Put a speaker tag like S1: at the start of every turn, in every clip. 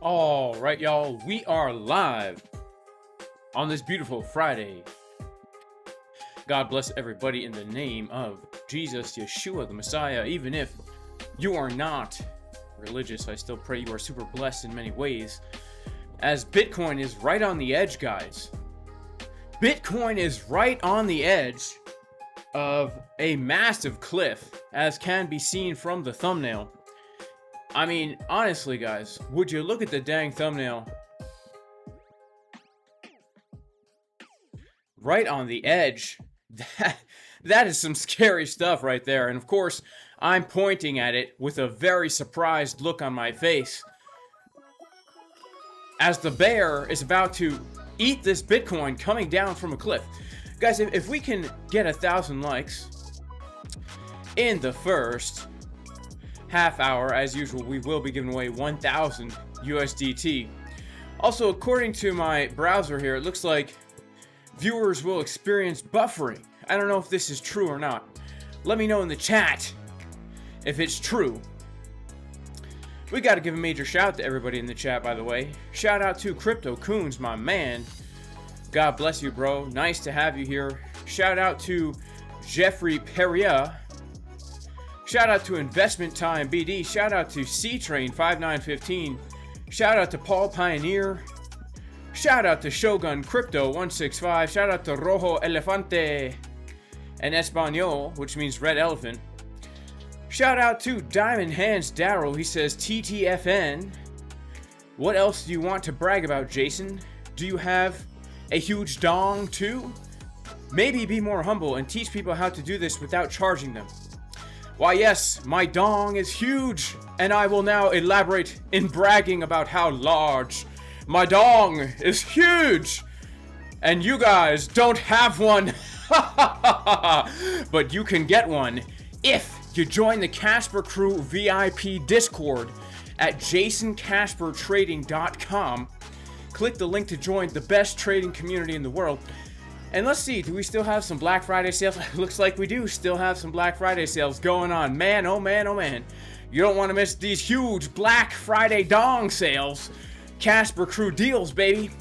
S1: All right, y'all, we are live on this beautiful Friday. God bless everybody in the name of Jesus, Yeshua, the Messiah. Even if you are not religious, I still pray you are super blessed in many ways, as Bitcoin is right on the edge, guys. Bitcoin is right on the edge of a massive cliff, as can be seen from the thumbnail. I mean, honestly, guys, would you look at the dang thumbnail? Right on the edge. That is some scary stuff right there. And of course, I'm pointing at it with a very surprised look on my face, as the bear is about to eat this Bitcoin coming down from a cliff. Guys, if we can get 1,000 likes in the first half hour, as usual, we will be giving away 1,000 USDT. Also, according to my browser here, it looks like viewers will experience buffering. I don't know if this is true or not. Let me know in the chat if it's true. We got to give a major shout out to everybody in the chat, by the way. Shout out to Crypto Coons, my man. God bless you, bro. Nice to have you here. Shout out to Jeffrey Peria. Shout out to Investment Time BD. Shout out to C-Train 5915. Shout out to Paul Pioneer. Shout out to Shogun Crypto 165. Shout out to Rojo Elefante en Espanol, which means red elephant. Shout out to Diamond Hands Daryl. He says TTFN. What else do you want to brag about, Jason? Do you have a huge dong too? Maybe be more humble and teach people how to do this without charging them. Why yes, my dong is huge, and I will now elaborate in bragging about how large my dong is huge, and you guys don't have one, but you can get one if you join the Casper Crew VIP Discord at jasoncaspertrading.com. Click the link to join the best trading community in the world. And let's see, do we still have some Black Friday sales? Looks like we do still have some Black Friday sales going on. Man, oh man, oh man. You don't want to miss these huge Black Friday dong sales. Casper Crew deals, baby.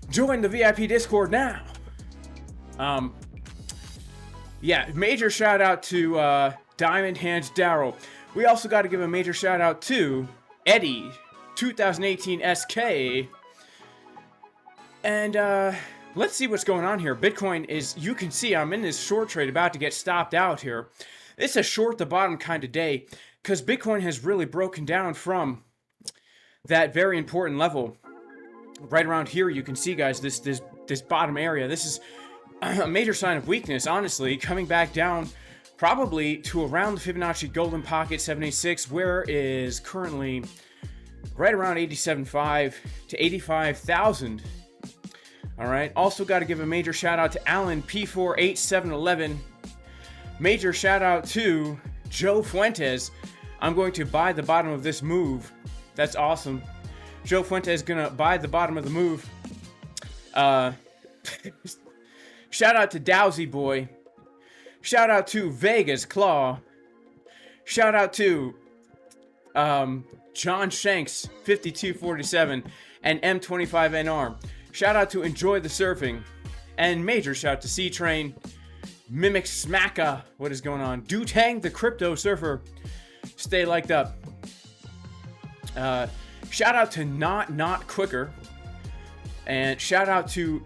S1: Join the VIP Discord now. Yeah, major shout out to Diamond Hands Daryl. We also got to give a major shout out to Eddie 2018 SK. And let's see what's going on here. Bitcoin is, you can see I'm in this short trade about to get stopped out here. It's a short the bottom kind of day because Bitcoin has really broken down from that very important level. Right around here, you can see, guys, this bottom area. This is a major sign of weakness, honestly, coming back down probably to around the Fibonacci Golden Pocket 786, where is currently right around 87.5 to 85,000. All right. Also got to give a major shout out to Alan P48711. Major shout out to Joe Fuentes. I'm going to buy the bottom of this move. That's awesome. Joe Fuentes is going to buy the bottom of the move. Shout out to Dowsy Boy. Shout out to Vegas Claw. Shout out to John Shanks 5247 and M25NR. Shout out to Enjoy the Surfing. And major shout out to C-Train, Mimic Smacka. What is going on? Dutang the Crypto Surfer. Stay liked up. Shout out to Not Quicker. And shout out to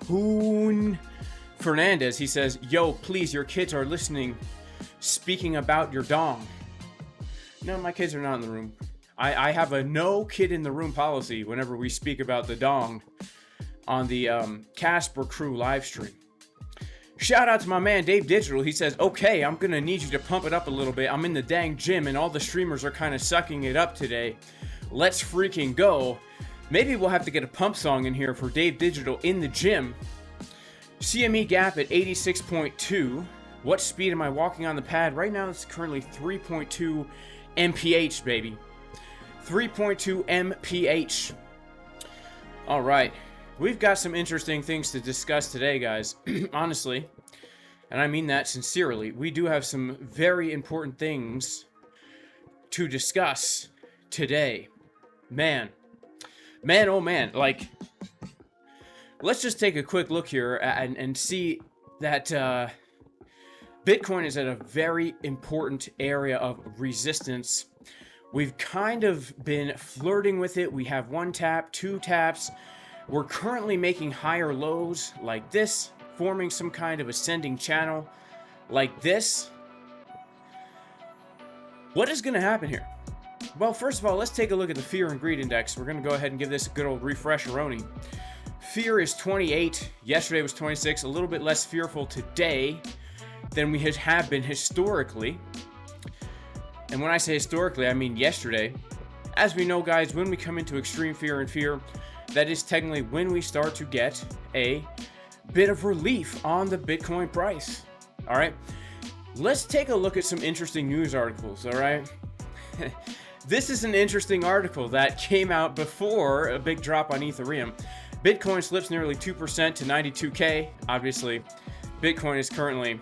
S1: Toon Fernandez. He says, yo, please, your kids are listening. Speaking about your dong. No, my kids are not in the room. I have a no kid in the room policy whenever we speak about the dong on the Casper Crew live stream. Shout out to my man Dave Digital. He says, okay, I'm gonna need you to pump it up a little bit. I'm in the dang gym and all the streamers are kind of sucking it up today. Let's freaking go. Maybe we'll have to get a pump song in here for Dave Digital in the gym. CME gap at 86.2. What speed am I walking on the pad? Right now it's currently 3.2 mph, baby. 3.2 mph. All right. We've got some interesting things to discuss today, guys. Honestly, and I mean that sincerely, we do have some very important things to discuss today. Man, man, oh man, like, let's just take a quick look here and see that Bitcoin is at a very important area of resistance. We've kind of been flirting with it. We have 1 tap, 2 taps. We're currently making higher lows like this, forming some kind of ascending channel like this. What is going to happen here? Well, first of all, let's take a look at the Fear and Greed Index. We're going to go ahead and give this a good old refresher-oni. Fear is 28. Yesterday was 26. A little bit less fearful today than we have been historically. And when I say historically, I mean yesterday. As we know, guys, when we come into extreme fear and fear, that is technically when we start to get a bit of relief on the Bitcoin price. All right, let's take a look at some interesting news articles. All right, this is an interesting article that came out before a big drop on Ethereum. Bitcoin slips nearly 2% to 92K. Obviously, Bitcoin is currently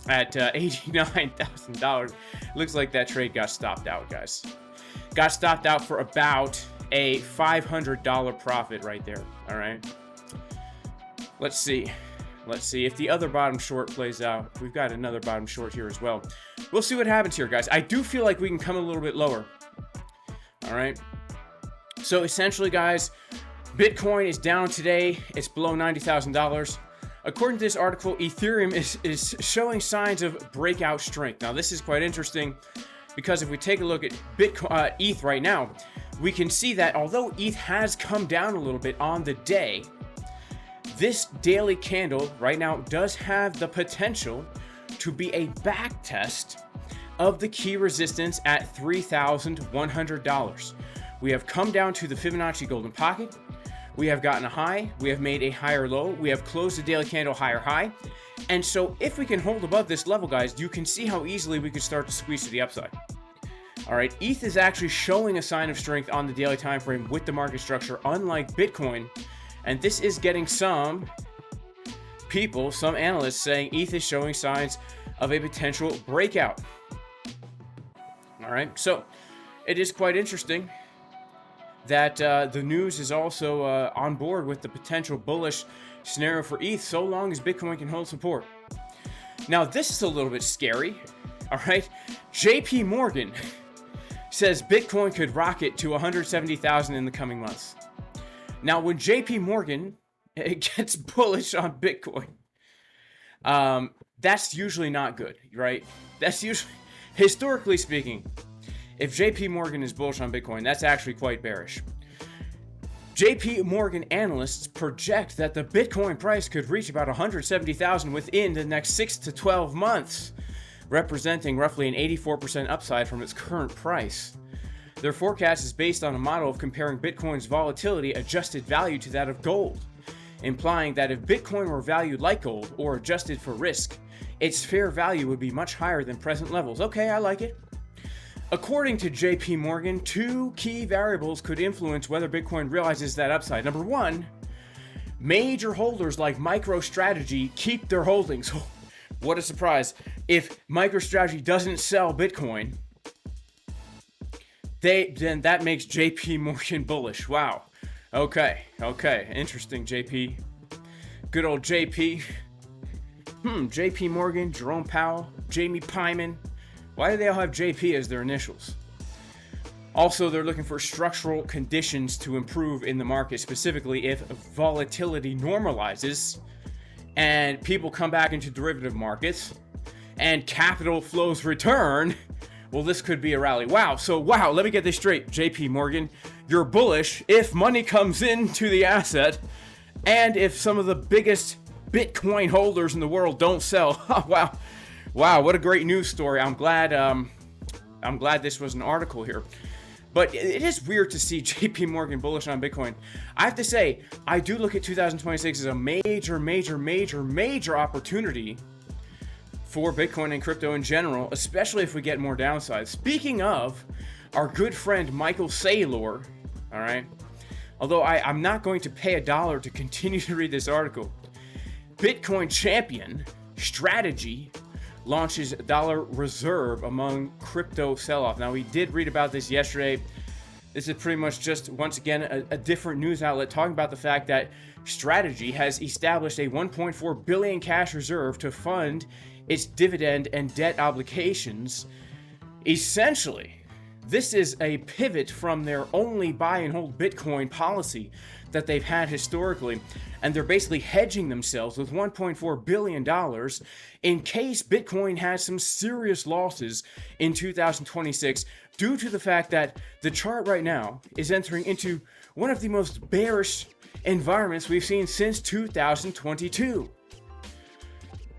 S1: at $89,000. Looks like that trade got stopped out, guys. Got stopped out for about a $500 profit right there. All right. Let's see. Let's see if the other bottom short plays out. We've got another bottom short here as well. We'll see what happens here, guys. I do feel like we can come a little bit lower. All right. So essentially, guys, Bitcoin is down today. It's below $90,000. According to this article, Ethereum is showing signs of breakout strength. Now, this is quite interesting because if we take a look at Bitcoin, ETH right now, we can see that although ETH has come down a little bit on the day, this daily candle right now does have the potential to be a back test of the key resistance at $3,100. We have come down to the Fibonacci golden pocket. We have gotten a high, we have made a higher low, we have closed the daily candle higher high. And so if we can hold above this level, guys, you can see how easily we could start to squeeze to the upside. All right, ETH is actually showing a sign of strength on the daily time frame with the market structure, unlike Bitcoin. And this is getting some people, some analysts saying ETH is showing signs of a potential breakout. All right, so it is quite interesting that the news is also on board with the potential bullish scenario for ETH so long as Bitcoin can hold support. Now, this is a little bit scary, all right? JPMorgan says Bitcoin could rocket to 170,000 in the coming months. Now, when JPMorgan gets bullish on Bitcoin, that's usually not good, right? That's usually, historically speaking, if JPMorgan is bullish on Bitcoin, that's actually quite bearish. JPMorgan analysts project that the Bitcoin price could reach about 170,000 within the next 6 to 12 months, representing roughly an 84% upside from its current price. Their forecast is based on a model of comparing Bitcoin's volatility adjusted value to that of gold, implying that if Bitcoin were valued like gold or adjusted for risk, its fair value would be much higher than present levels. Okay, I like it. According to JPMorgan, 2 key variables could influence whether Bitcoin realizes that upside. Number 1, major holders like MicroStrategy keep their holdings. What a surprise. If MicroStrategy doesn't sell Bitcoin, then that makes JPMorgan bullish. Wow. Okay. Interesting, JP. Good old JP. JPMorgan, Jerome Powell, Jamie Dimon. Why do they all have JP as their initials? Also, they're looking for structural conditions to improve in the market, specifically if volatility normalizes and people come back into derivative markets and capital flows return. Well, this could be a rally. Wow, let me get this straight, JPMorgan. You're bullish if money comes into the asset and if some of the biggest Bitcoin holders in the world don't sell. Wow, what a great news story. I'm glad this was an article here. But it is weird to see JPMorgan bullish on Bitcoin. I have to say, I do look at 2026 as a major opportunity for Bitcoin and crypto in general, especially if we get more downside. Speaking of our good friend Michael Saylor, all right, although I'm not going to pay $1 to continue to read this article, Bitcoin champion strategy launches dollar reserve among crypto sell-off. Now, we did read about this yesterday. This is pretty much just, once again, a different news outlet talking about the fact that Strategy has established a 1.4 billion cash reserve to fund its dividend and debt obligations. Essentially, this is a pivot from their only buy and hold Bitcoin policy that they've had historically, and they're basically hedging themselves with $1.4 billion in case Bitcoin has some serious losses in 2026 due to the fact that the chart right now is entering into one of the most bearish environments we've seen since 2022.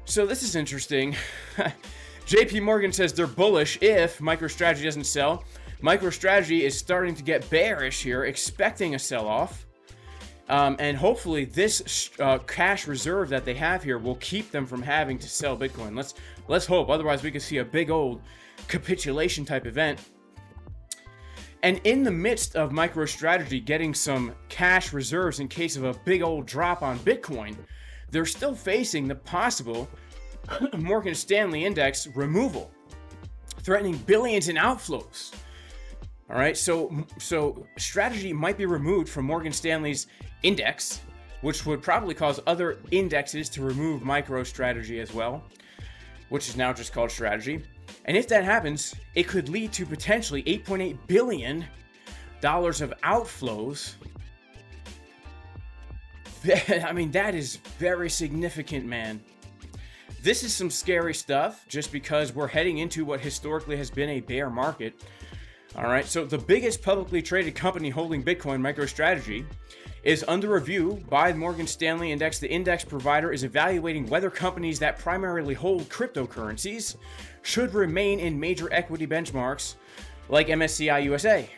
S1: So this is interesting. JPMorgan says they're bullish if MicroStrategy doesn't sell. MicroStrategy is starting to get bearish here, expecting a sell-off. And hopefully this cash reserve that they have here will keep them from having to sell Bitcoin. Let's hope. Otherwise, we could see a big old capitulation type event. And in the midst of MicroStrategy getting some cash reserves in case of a big old drop on Bitcoin, they're still facing the possible Morgan Stanley index removal, threatening billions in outflows. All right, so Strategy might be removed from Morgan Stanley's index, which would probably cause other indexes to remove MicroStrategy as well, which is now just called Strategy. And if that happens, it could lead to potentially $8.8 billion of outflows. I mean, that is very significant, man. This is some scary stuff just because we're heading into what historically has been a bear market. All right, so the biggest publicly traded company holding Bitcoin, MicroStrategy, is under review by the Morgan Stanley Index. The index provider is evaluating whether companies that primarily hold cryptocurrencies should remain in major equity benchmarks like MSCI USA.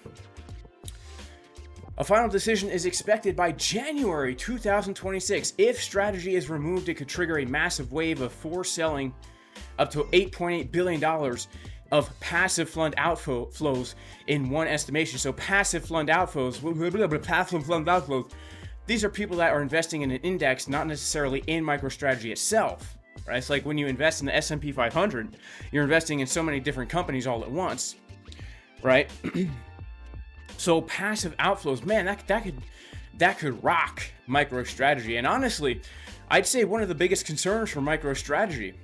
S1: A final decision is expected by January 2026. If Strategy is removed, it could trigger a massive wave of forced selling up to $8.8 billion of passive fund outflows in one estimation. So passive fund outflows, these are people that are investing in an index, not necessarily in MicroStrategy itself. Right? It's like when you invest in the S&P 500, you're investing in so many different companies all at once, right? So passive outflows, man, that could rock MicroStrategy. And honestly, I'd say one of the biggest concerns for MicroStrategy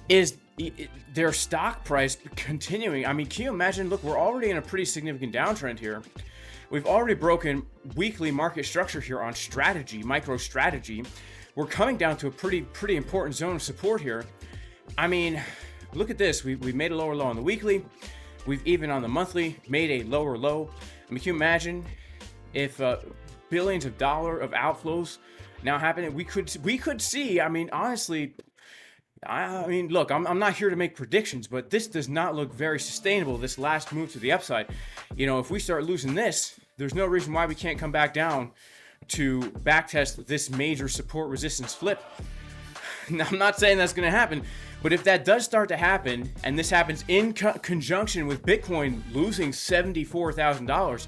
S1: is their stock price continuing. I mean, can you imagine? Look, we're already in a pretty significant downtrend here. We've already broken weekly market structure here on Strategy, MicroStrategy. We're coming down to a pretty important zone of support here. I mean, look at this. We made a lower low on the weekly. We've even on the monthly made a lower low. I mean, can you imagine if billions of dollars of outflows now happening? We could see. I mean, honestly, I mean, look, I'm not here to make predictions, but this does not look very sustainable, this last move to the upside. You know, if we start losing this, there's no reason why we can't come back down to backtest this major support resistance flip. Now, I'm not saying that's going to happen, but if that does start to happen, and this happens in conjunction with Bitcoin losing $74,000,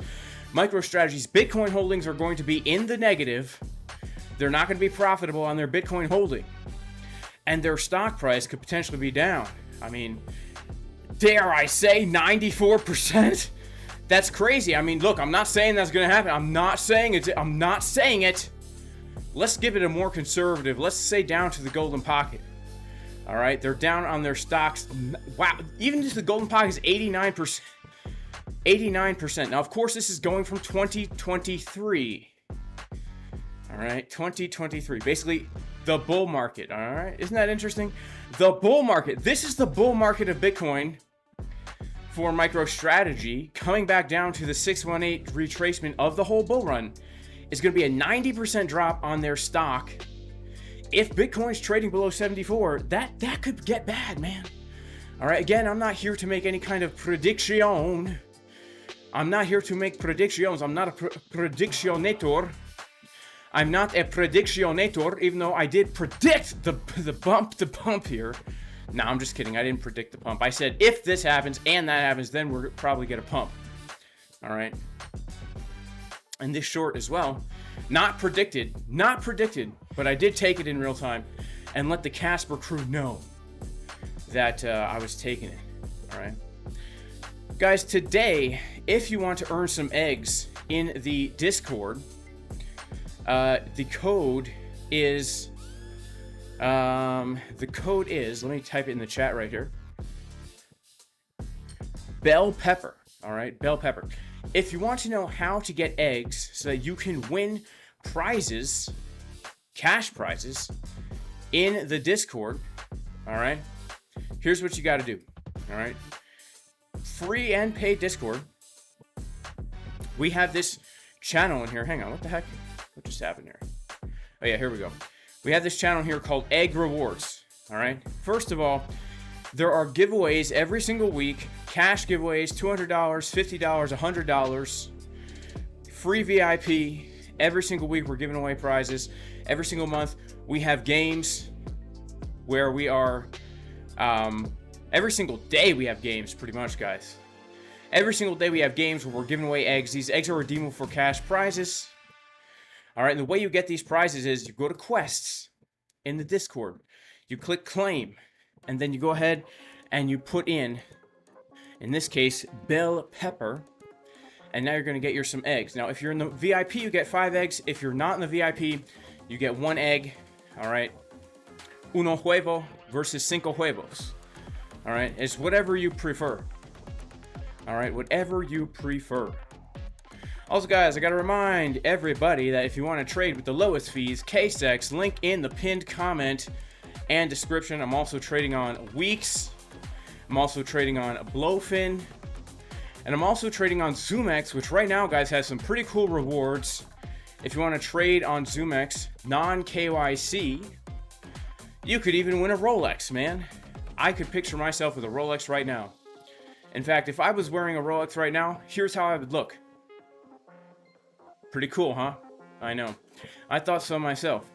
S1: MicroStrategy's Bitcoin holdings are going to be in the negative. They're not going to be profitable on their Bitcoin holding. And their stock price could potentially be down. I mean, dare I say 94%? That's crazy. I mean, look, I'm not saying that's going to happen. I'm not saying it. Let's give it a more conservative. Let's say down to the golden pocket. All right, they're down on their stocks. Wow, even just the golden pocket is 89%. 89%. Now, of course, this is going from 2023. All right, 2023. Basically, the bull market. All right, isn't that interesting? The bull market. This is the bull market of Bitcoin for MicroStrategy, coming back down to the 618 retracement of the whole bull run. Is going to be a 90% drop on their stock. If Bitcoin's trading below 74, that could get bad, man. All right, again, I'm not here to make any kind of prediction. I'm not here to make predictions. I'm not a predictionator. I'm not a predictionator, even though I did predict the bump here. No, I'm just kidding. I didn't predict the pump. I said if this happens and that happens, then we'll probably get a pump. All right. And this short as well. Not predicted, but I did take it in real time and let the Casper crew know that I was taking it. All right. Guys, today, if you want to earn some eggs in the Discord, the code is, let me type it in the chat right here. Bell Pepper, all right, Bell Pepper. If you want to know how to get eggs so that you can win prizes, cash prizes, in the Discord, all right, here's what you got to do, all right. Free and paid Discord. We have this channel in here. Hang on, what the heck? What just happened here? Oh yeah, here we go. We have this channel here called Egg Rewards, all right. First of all, there are giveaways every single week. Cash giveaways, $200, $50, $100. Free VIP. Every single week we're giving away prizes. Every single month we have games where we are, every single day we have games, pretty much, guys. Every single day we have games where we're giving away eggs. These eggs are redeemable for cash prizes. All right, and the way you get these prizes is you go to quests in the Discord. You click claim, and then you go ahead and you put in this case, Bell Pepper, and now you're going to get some eggs. Now, if you're in the VIP, you get 5 eggs. If you're not in the VIP, you get 1 egg. All right, uno huevo versus cinco huevos. All right, it's whatever you prefer. All right, whatever you prefer. Also, guys, I got to remind everybody that if you want to trade with the lowest fees, KCEX, link in the pinned comment and description. I'm also trading on WEEX. I'm also trading on BLOFIN. And I'm also trading on ZOOMEX, which right now, guys, has some pretty cool rewards. If you want to trade on ZOOMEX, non-KYC, you could even win a Rolex, man. I could picture myself with a Rolex right now. In fact, if I was wearing a Rolex right now, here's how I would look. Pretty cool, huh? I know. I thought so myself.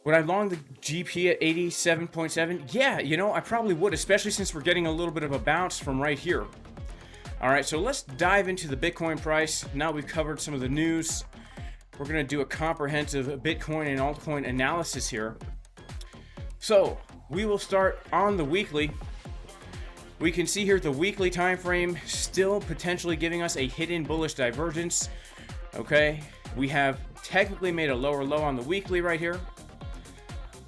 S1: Would I long the GP at 87.7? Yeah, you know, I probably would, especially since we're getting a little bit of a bounce from right here. All right, so let's dive into the Bitcoin price. Now we've covered some of the news. We're going to do a comprehensive Bitcoin and altcoin analysis here. So we will start on the weekly. We can see here the weekly time frame still potentially giving us a hidden bullish divergence. Okay, we have technically made a lower low on the weekly right here.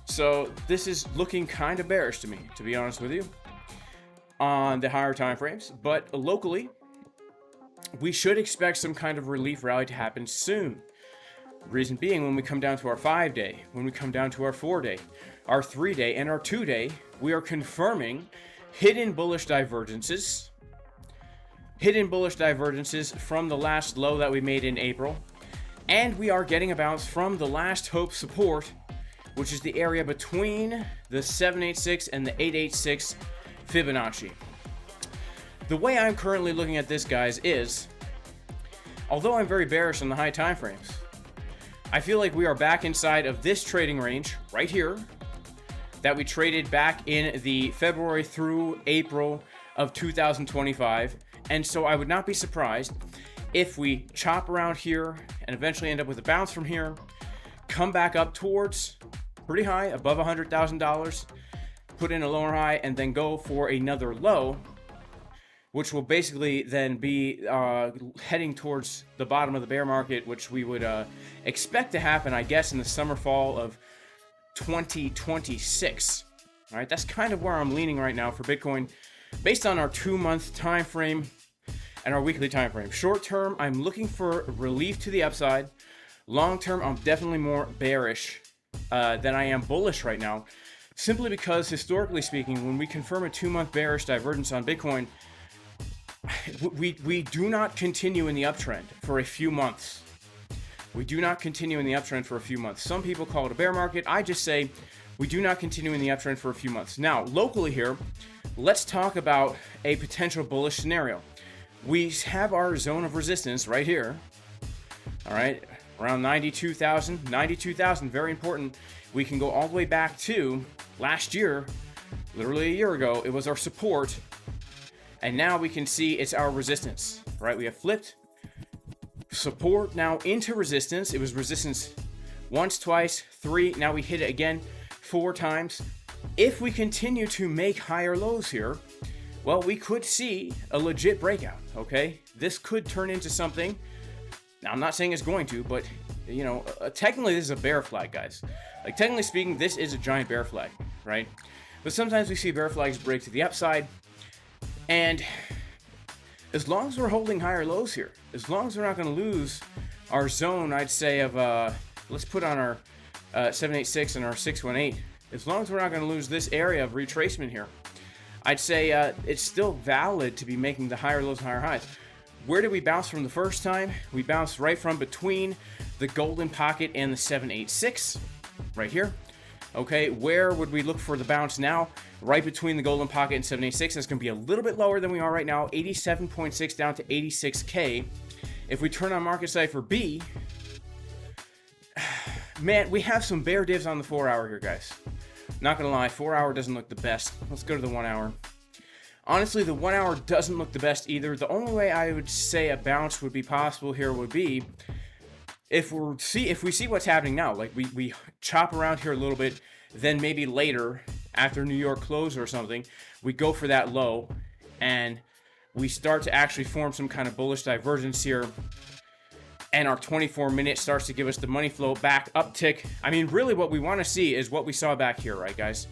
S1: So this is looking kind of bearish to me, to be honest with you, on the higher time frames. But locally, we should expect some kind of relief rally to happen soon. Reason being, when we come down to our 5-day, when we come down to our 4-day, our 3-day, and our 2-day, we are confirming hidden bullish divergences. Hidden bullish divergences from the last low that we made in April. And we are getting a bounce from the last hope support, which is the area between the 786 and the 886 Fibonacci. The way I'm currently looking at this, guys, is, although I'm very bearish on the high time frames, I feel like we are back inside of this trading range right here that we traded back in the February through April of 2025. And so I would not be surprised if we chop around here and eventually end up with a bounce from here, come back up towards pretty high, above $100,000, put in a lower high, and then go for another low, which will basically then be heading towards the bottom of the bear market, which we would expect to happen, I guess, in the summer, fall of 2026. All right, that's kind of where I'm leaning right now for Bitcoin, based on our 2-month time frame and our weekly time frame. Short term, I'm looking for relief to the upside. Long term, I'm definitely more bearish than I am bullish right now, simply because, historically speaking, when we confirm a 2-month bearish divergence on Bitcoin, we do not continue in the uptrend for a few months. We do not continue in the uptrend for a few months. Some people call it a bear market. I just say we do not continue in the uptrend for a few months. Now, locally here, let's talk about a potential bullish scenario. We have our zone of resistance right here. All right, around 92,000. 92,000, very important. We can go all the way back to last year, literally a year ago. It was our support. And now we can see it's our resistance, right? We have flipped support now into resistance. It was resistance once, twice, 3. Now we hit it again 4 times. If we continue to make higher lows here, well, we could see a legit breakout, okay? This could turn into something. Now, I'm not saying it's going to, but, you know, technically this is a bear flag, guys. Like, technically speaking, this is a giant bear flag, right? But sometimes we see bear flags break to the upside, and as long as we're holding higher lows here, as long as we're not going to lose our zone, I'd say, of, let's put on our 786 and our 618, as long as we're not going to lose this area of retracement here, I'd say it's still valid to be making the higher lows and higher highs. Where did we bounce from the first time? We bounced right from between the golden pocket and the 786, right here. Okay, where would we look for the bounce now? Right between the golden pocket and 786. That's going to be a little bit lower than we are right now, 87.6 down to 86K. If we turn on Market Cipher B, man, we have some bear divs on the 4 hour here, guys. Not gonna lie, 4 hour doesn't look the best. Let's go to the 1 hour. Honestly, the 1 hour doesn't look the best either. The only way I would say a bounce would be possible here would be if we see what's happening now. Like we chop around here a little bit, then maybe later after New York close or something, we go for that low and we start to actually form some kind of bullish divergence here. And our 24-minute starts to give us the money flow back uptick. I mean, really what we want to see is what we saw back here, right, guys?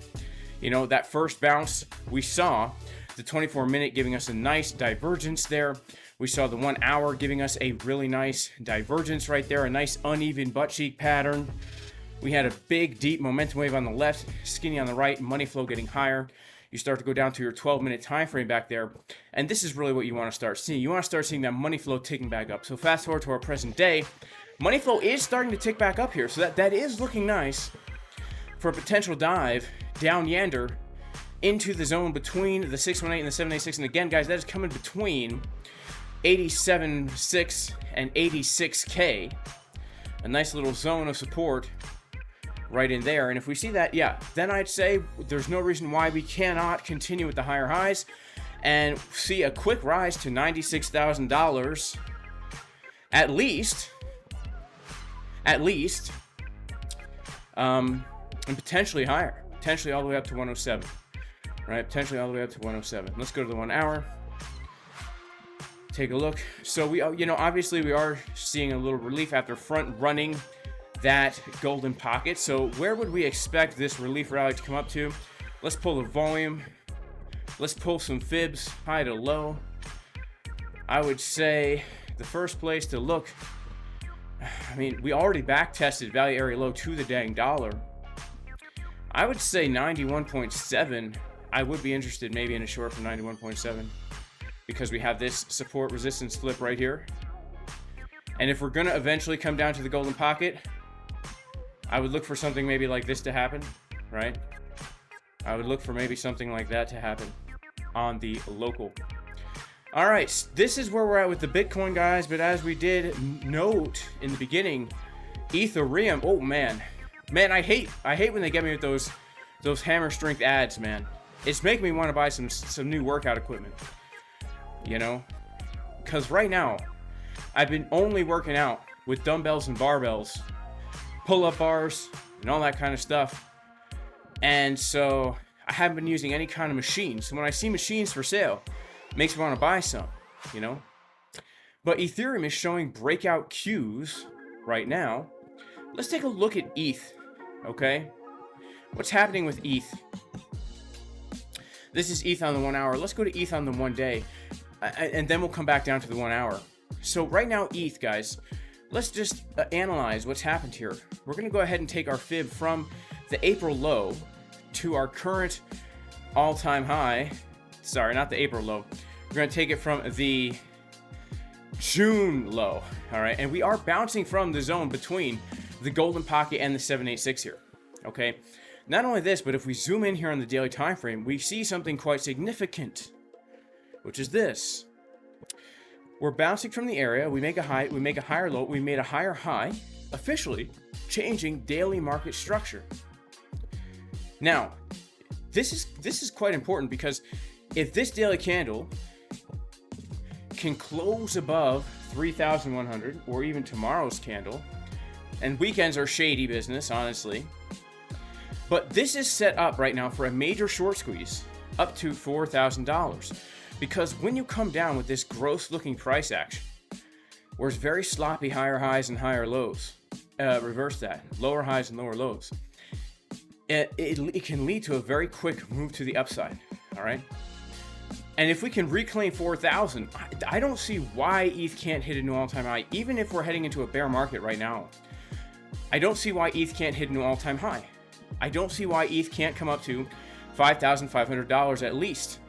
S1: You know, that first bounce we saw, the 24-minute giving us a nice divergence there. We saw the 1 hour giving us a really nice divergence right there, a nice uneven butt cheek pattern. We had a big, deep momentum wave on the left, skinny on the right, money flow getting higher. You start to go down to your 12-minute time frame back there, and this is really what you want to start seeing. You want to start seeing that money flow ticking back up. So fast forward to our present day, money flow is starting to tick back up here, so that is looking nice for a potential dive down yonder into the zone between the 618 and the 786. And again, guys, that is coming between 87.6 and 86K, a nice little zone of support right in there. And if we see that, yeah, then I'd say there's no reason why we cannot continue with the higher highs and see a quick rise to $96,000 at least, and potentially higher, potentially all the way up to 107, right? Potentially all the way up to 107. Let's go to the 1 hour. Take a look. So we, you know, obviously we are seeing a little relief after front running that golden pocket. So where would we expect this relief rally to come up to? Let's pull the volume. Let's pull some fibs, high to low. I would say the first place to look, I mean, we already back tested value area low to the dang dollar. I would say 91.7. I would be interested maybe in a short from 91.7 because we have this support resistance flip right here. And if we're gonna eventually come down to the golden pocket, I would look for something maybe like this to happen, right? I would look for maybe something like that to happen on the local. All right, this is where we're at with the Bitcoin, guys. But as we did note in the beginning, Ethereum, oh man, I hate when they get me with those hammer strength ads, man. It's making me want to buy some new workout equipment, you know, because right now I've been only working out with dumbbells and barbells, pull-up bars, and all that kind of stuff. And so I haven't been using any kind of machines. So when I see machines for sale, it makes me want to buy some, you know. But Ethereum is showing breakout cues right now. Let's take a look at ETH, okay? What's happening with ETH? This is ETH on the 1 hour. Let's go to ETH on the 1 day, and then we'll come back down to the 1 hour. So right now, ETH, guys, let's just analyze what's happened here. We're going to go ahead and take our fib from the April low to our current all-time high. Sorry, not the April low. We're going to take it from the June low, all right? And we are bouncing from the zone between the golden pocket and the 786 here, okay? Not only this, but if we zoom in here on the daily time frame, we see something quite significant, which is this. We're bouncing from the area, we make a high, we make a higher low, we made a higher high, officially changing daily market structure. Now, this is quite important because if this daily candle can close above 3,100 or even tomorrow's candle, and weekends are shady business, honestly, but this is set up right now for a major short squeeze up to $4,000. Because when you come down with this gross looking price action, where it's very sloppy, higher highs and higher lows, reverse that, lower highs and lower lows, it can lead to a very quick move to the upside. All right. And if we can reclaim 4,000, I don't see why ETH can't hit a new all-time high, even if we're heading into a bear market right now. I don't see why ETH can't hit a new all-time high. I don't see why ETH can't come up to $5,500 at least.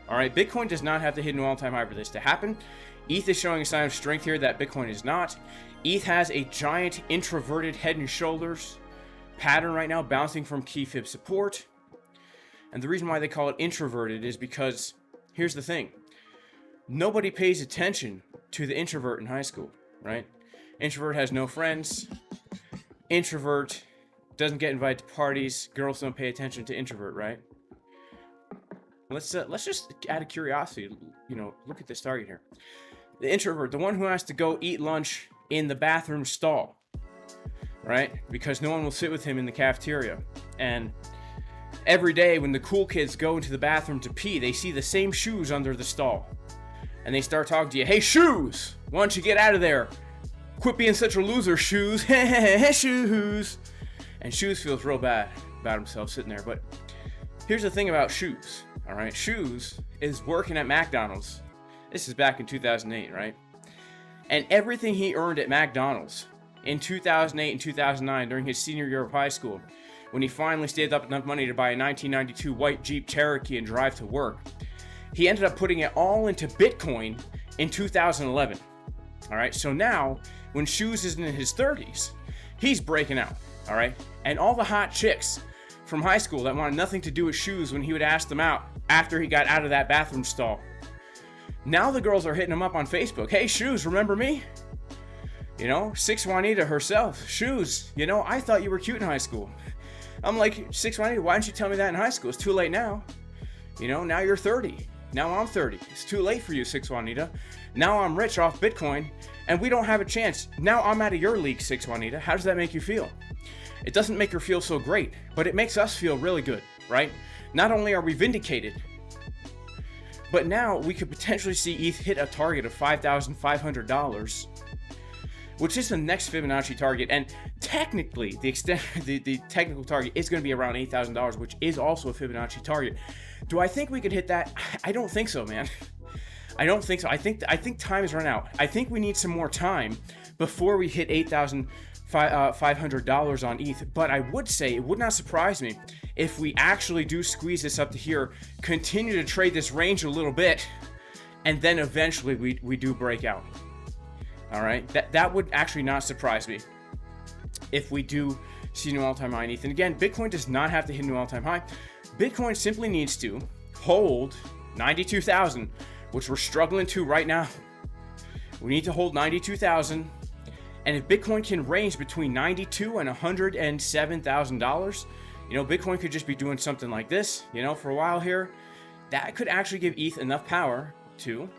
S1: All right, Bitcoin does not have to hit a new all-time high for this to happen. ETH is showing a sign of strength here that Bitcoin is not. ETH has a giant introverted head and shoulders pattern right now, bouncing from key fib support. And the reason why they call it introverted is because here's the thing. Nobody pays attention to the introvert in high school, right? Introvert has no friends. Introvert doesn't get invited to parties. Girls don't pay attention to introvert, right? Let's just out of curiosity, look at this target here. The introvert, the one who has to go eat lunch in the bathroom stall, right? Because no one will sit with him in the cafeteria. And every day when the cool kids go into the bathroom to pee, they see the same shoes under the stall. And they start talking to you, "Hey, shoes, why don't you get out of there? Quit being such a loser, shoes." Shoes. And shoes feels real bad about himself sitting there. But here's the thing about shoes, all right? Shoes is working at McDonald's. This is back in 2008, right? And everything he earned at McDonald's in 2008 and 2009 during his senior year of high school, when he finally saved up enough money to buy a 1992 white Jeep Cherokee and drive to work, he ended up putting it all into Bitcoin in 2011. All right, so now when Shoes is in his 30s, he's breaking out, all right? And all the hot chicks from high school that wanted nothing to do with Shoes when he would ask them out after he got out of that bathroom stall, now the girls are hitting him up on Facebook. "Hey, Shoes, remember me? Six Juanita herself. Shoes, I thought you were cute in high school." I'm like, "Six Juanita, why didn't you tell me that in high school? It's too late now. Now you're 30. Now I'm 30. It's too late for you, Six Juanita. Now I'm rich off Bitcoin, and we don't have a chance. Now I'm out of your league, Six Juanita. How does that make you feel?" It doesn't make her feel so great, but it makes us feel really good, right? Not only are we vindicated, but now we could potentially see ETH hit a target of $5,500, which is the next Fibonacci target. And technically, the technical target is going to be around $8,000, which is also a Fibonacci target. Do I think we could hit that? I don't think so, man. I don't think so. I think time has run out. I think we need some more time before we hit $8,500 on ETH. But I would say it would not surprise me if we actually do squeeze this up to here, continue to trade this range a little bit, and then eventually we do break out. All right, that would actually not surprise me if we do see a new all-time high in ETH. And again, Bitcoin does not have to hit a new all-time high. Bitcoin simply needs to hold 92,000, which we're struggling to right now. We need to hold 92,000. And if Bitcoin can range between $92,000 and $107,000, Bitcoin could just be doing something like this, for a while here. That could actually give ETH enough power to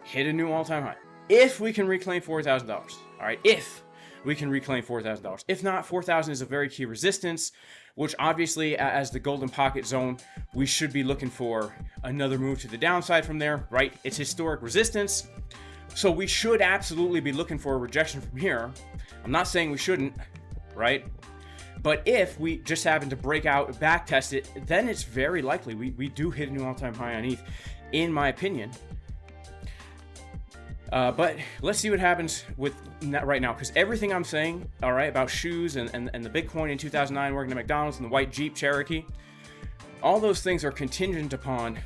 S1: hit a new all-time high. If we can reclaim $4,000, all right? If we can reclaim $4,000. If not, 4,000 is a very key resistance, which obviously, as the golden pocket zone, we should be looking for another move to the downside from there, right? It's historic resistance. So we should absolutely be looking for a rejection from here. I'm not saying we shouldn't, right? But if we just happen to break out, back test it, then it's very likely we do hit a new all-time high on ETH, in my opinion. But let's see what happens with that right now, because everything I'm saying, all right, about Shoes and the Bitcoin in 2009 working at McDonald's and the white Jeep Cherokee, all those things are contingent upon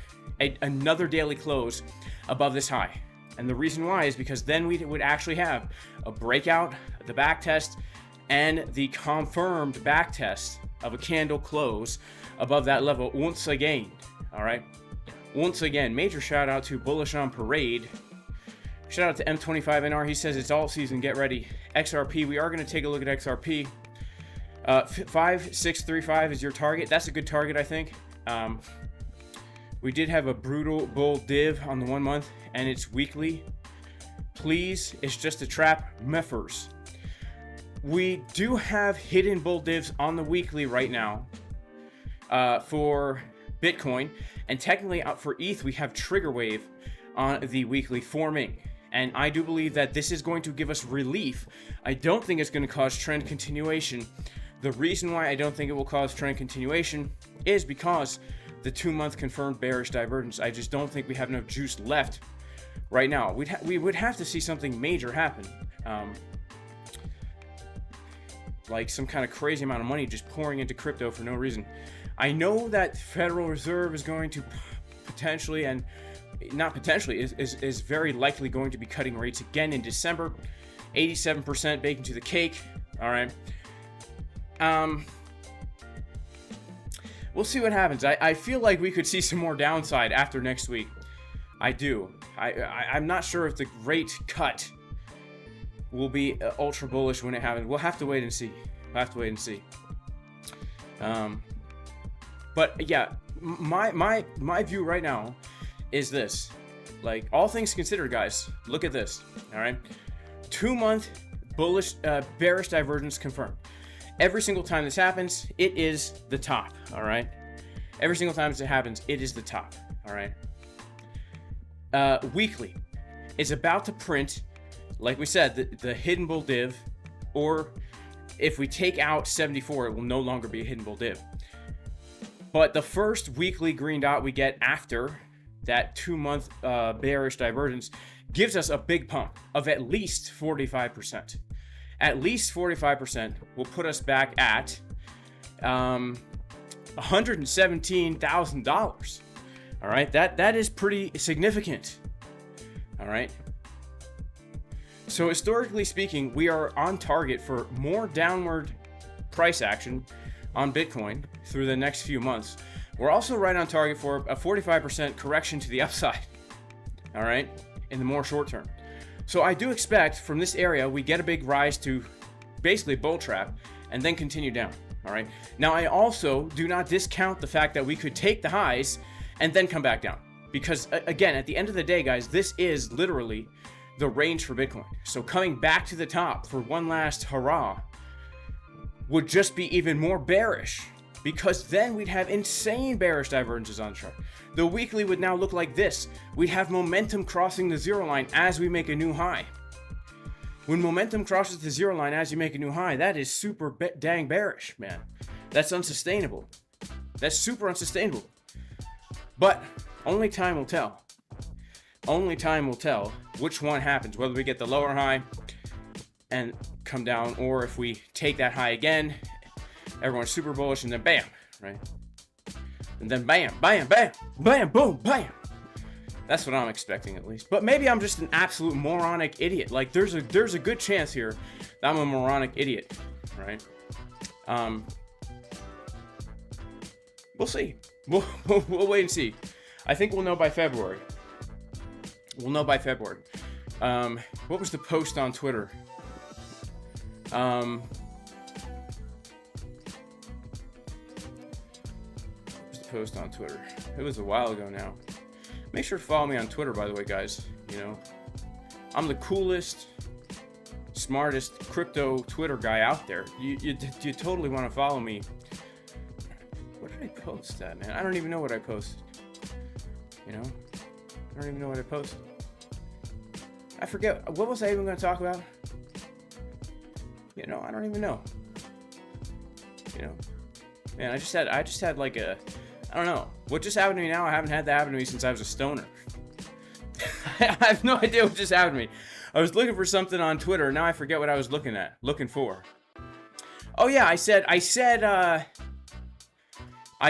S1: another daily close above this high. And the reason why is because then we would actually have a breakout, the back test, and the confirmed back test of a candle close above that level once again. All right. Once again, major shout out to Bullish on Parade. Shout out to M25NR. He says it's all season. Get ready. XRP. We are going to take a look at XRP. 5635 is your target. That's a good target, I think. We did have a brutal bull div on the 1 month, and it's weekly. Please, it's just a trap. Meffers. We do have hidden bull divs on the weekly right now for Bitcoin, and technically for ETH, we have trigger wave on the weekly forming. And I do believe that this is going to give us relief. I don't think it's going to cause trend continuation. The reason why I don't think it will cause trend continuation is because the 2-month confirmed bearish divergence. I just don't think we have enough juice left right now. We would have to see something major happen. Like some kind of crazy amount of money just pouring into crypto for no reason. I know that Federal Reserve is going to potentially, and not potentially, is very likely going to be cutting rates again in December. 87% baked into the cake. All right. We'll see what happens. I feel like we could see some more downside after next week. I do. I'm not sure if the rate cut will be ultra bullish when it happens. We'll have to wait and see. But yeah, my view right now is this. Like, all things considered, guys, look at this. All right, 2-month bullish bearish divergence confirmed. Every single time this happens, it is the top. All right, every single time this happens, it is the top. All right. Weekly is about to print, like we said, the hidden bull div, or if we take out 74, it will no longer be a hidden bull div. But the first weekly green dot we get after that 2-month bearish divergence gives us a big pump of at least 45%. At least 45% will put us back at $117,000. All right, that is pretty significant. All right. So historically speaking, we are on target for more downward price action on Bitcoin through the next few months. We're also right on target for a 45% correction to the upside. All right, in the more short term. So I do expect from this area, we get a big rise to basically bull trap and then continue down. All right. Now, I also do not discount the fact that we could take the highs and then come back down. Because again, at the end of the day, guys, this is literally the range for Bitcoin. So coming back to the top for one last hurrah would just be even more bearish, because then we'd have insane bearish divergences on the chart. The weekly would now look like this. We'd have momentum crossing the zero line as we make a new high. When momentum crosses the zero line as you make a new high, that is super dang bearish, man. That's unsustainable. That's super unsustainable. But only time will tell. Only time will tell which one happens, whether we get the lower high and come down, or if we take that high again, everyone's super bullish, and then bam, right? And then bam, bam, bam, bam, boom, bam. That's what I'm expecting, at least. But maybe I'm just an absolute moronic idiot. Like, there's a good chance here that I'm a moronic idiot, right? We'll see. We'll wait and see. I think we'll know by February. We'll know by February. What was the post on Twitter? What was the post on Twitter? It was a while ago now. Make sure to follow me on Twitter, by the way, guys. You know, I'm the coolest, smartest crypto Twitter guy out there. You totally want to follow me. What did I post that, man? I don't even know what I posted. You know? I don't even know what I posted. I forget. What was I even going to talk about? You know, I don't even know. You know? Man, I just had like a... I don't know. What just happened to me now? I haven't had that happen to me since I was a stoner. I have no idea what just happened to me. I was looking for something on Twitter. Now I forget what I was looking for. Oh yeah, I said I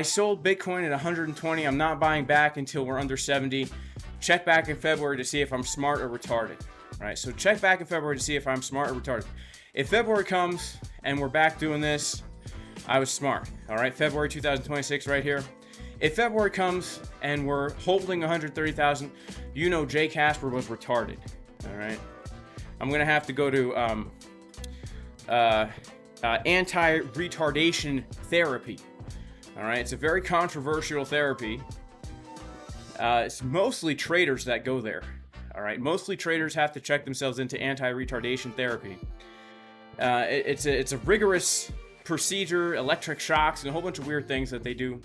S1: sold Bitcoin at 120. I'm not buying back until we're under 70. Check back in February to see if I'm smart or retarded. All right, so check back in February to see if I'm smart or retarded. If February comes and we're back doing this, I was smart. All right, February 2026 right here. If February comes and we're holding 130,000, you know Jay Casper was retarded. All right, I'm gonna have to go to anti-retardation therapy. All right, it's a very controversial therapy. It's mostly traders that go there. All right, mostly traders have to check themselves into anti-retardation therapy. It's a rigorous procedure, electric shocks, and a whole bunch of weird things that they do.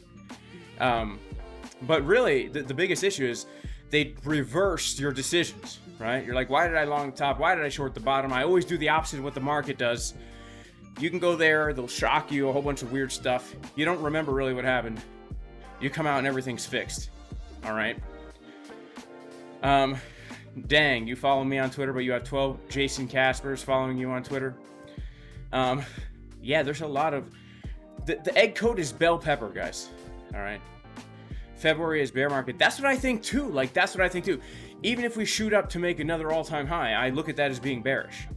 S1: But really, the biggest issue is they reverse your decisions, right? You're like, why did I long the top? Why did I short the bottom? I always do the opposite of what the market does. You can go there, they'll shock you, a whole bunch of weird stuff. You don't remember really what happened. You come out and everything's fixed. All right. Dang, you follow me on Twitter, but you have 12 Jason Caspers following you on Twitter. Yeah, there's a lot of... The egg code is bell pepper, guys. All right. February is bear market. That's what I think too. Like, that's what I think too. Even if we shoot up to make another all-time high, I look at that as being bearish.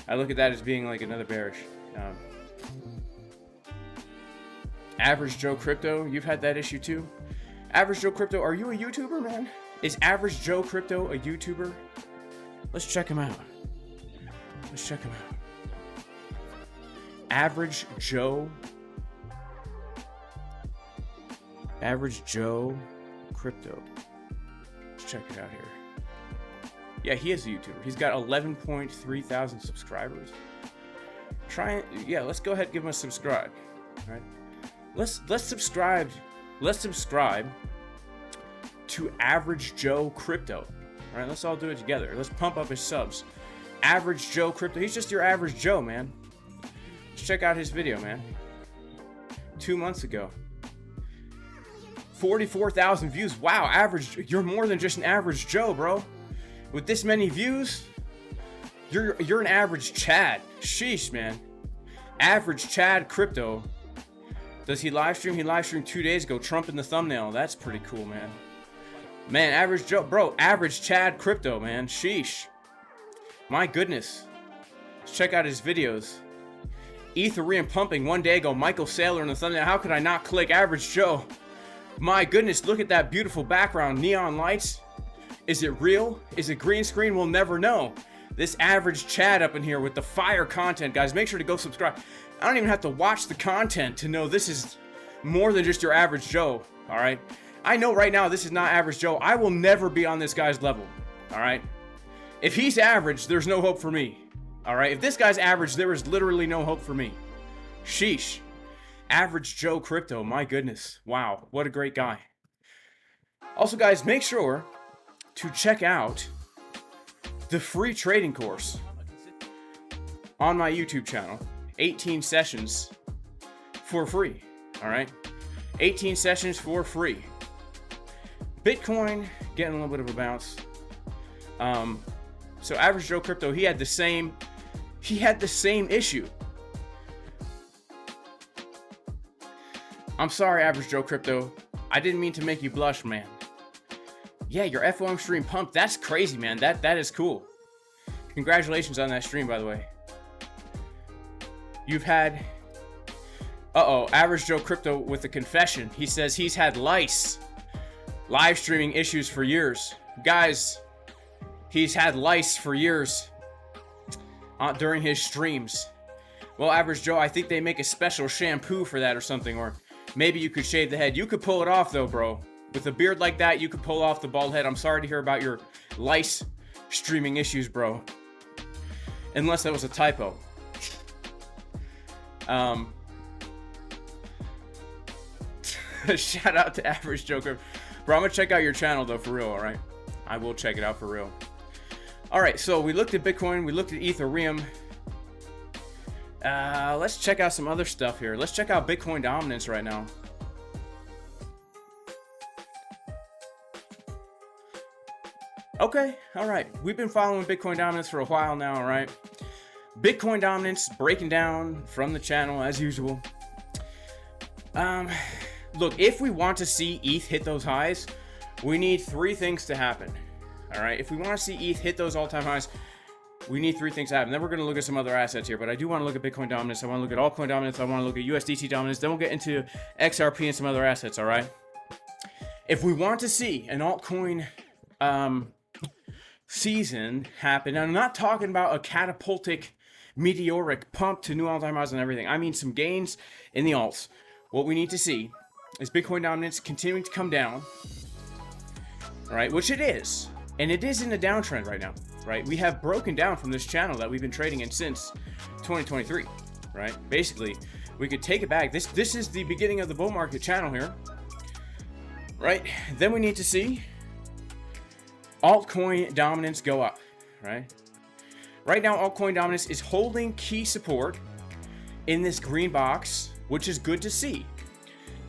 S1: I look at that as being like another bearish. Average Joe Crypto, you've had that issue too. Average Joe Crypto, are you a YouTuber, man? Is Average Joe Crypto a YouTuber? Let's check him out. Let's check him out. Average Joe Crypto. Let's check it out here. Yeah, he is a YouTuber. He's got 11.3 thousand subscribers. Yeah, let's go ahead and give him a subscribe. All right. Let's subscribe. Let's subscribe to Average Joe Crypto. All right, let's all do it together. Let's pump up his subs. Average Joe Crypto. He's just your average Joe, man. Let's check out his video, man. 2 months ago. 44,000 views. Wow, average. You're more than just an average Joe, bro. With this many views, you're an average Chad. Sheesh, man. Average Chad Crypto. Does he live stream? He live streamed 2 days ago. Trump in the thumbnail. That's pretty cool, man. Man, average Joe, bro. Average Chad Crypto, man. Sheesh. My goodness. Let's check out his videos. Ethereum pumping 1 day ago. Michael Saylor in the thumbnail. How could I not click Average Joe? My goodness, look at that beautiful background. Neon lights. Is it real? Is it green screen? We'll never know. This average Chad up in here with the fire content, guys. Make sure to go subscribe. I don't even have to watch the content to know this is more than just your average Joe, all right? I know right now this is not average Joe. I will never be on this guy's level, all right? If he's average, there's no hope for me, all right? If this guy's average, there is literally no hope for me. Sheesh. Average Joe Crypto, my goodness. Wow, what a great guy. Also, guys, make sure to check out the free trading course on my YouTube channel. 18 sessions for free, all right? 18 sessions for free. Bitcoin getting a little bit of a bounce. So Average Joe Crypto, he had the same issue. I'm sorry, Average Joe Crypto. I didn't mean to make you blush, man. Yeah, your FOM stream pumped. That's crazy, man. That is cool. Congratulations on that stream, by the way. You've had... Average Joe Crypto with a confession. He says he's had lice. Live streaming issues for years. Guys, he's had lice for years during his streams. Well, Average Joe, I think they make a special shampoo for that or something, or maybe you could shave the head. You could pull it off, though, bro. With a beard like that, you could pull off the bald head. I'm sorry to hear about your lice streaming issues, bro. Unless that was a typo. Shout out to Average Joker. Bro, I'm gonna check out your channel, though, for real, all right? I will check it out for real. All right, so we looked at Bitcoin. We looked at Ethereum. Let's check out some other stuff here. Let's check out Bitcoin dominance right now. Okay, all right. We've been following Bitcoin dominance for a while now, all right? Bitcoin dominance breaking down from the channel as usual. Look, if we want to see ETH hit those highs, we need three things to happen. All right, if we want to see ETH hit those all-time highs, we need three things to happen. Then we're going to look at some other assets here, but I do want to look at Bitcoin dominance. I want to look at altcoin dominance. I want to look at USDT dominance. Then we'll get into XRP and some other assets, all right? If we want to see an altcoin season happen, and I'm not talking about a catapultic, meteoric pump to new all-time highs and everything. I mean some gains in the alts. What we need to see is Bitcoin dominance continuing to come down, all right, which it is. And it is in a downtrend right now, right? We have broken down from this channel that we've been trading in since 2023, right? Basically, we could take it back. This is the beginning of the bull market channel here. right? Then we need to see altcoin dominance go up, right? Right now, altcoin dominance is holding key support in this green box, which is good to see.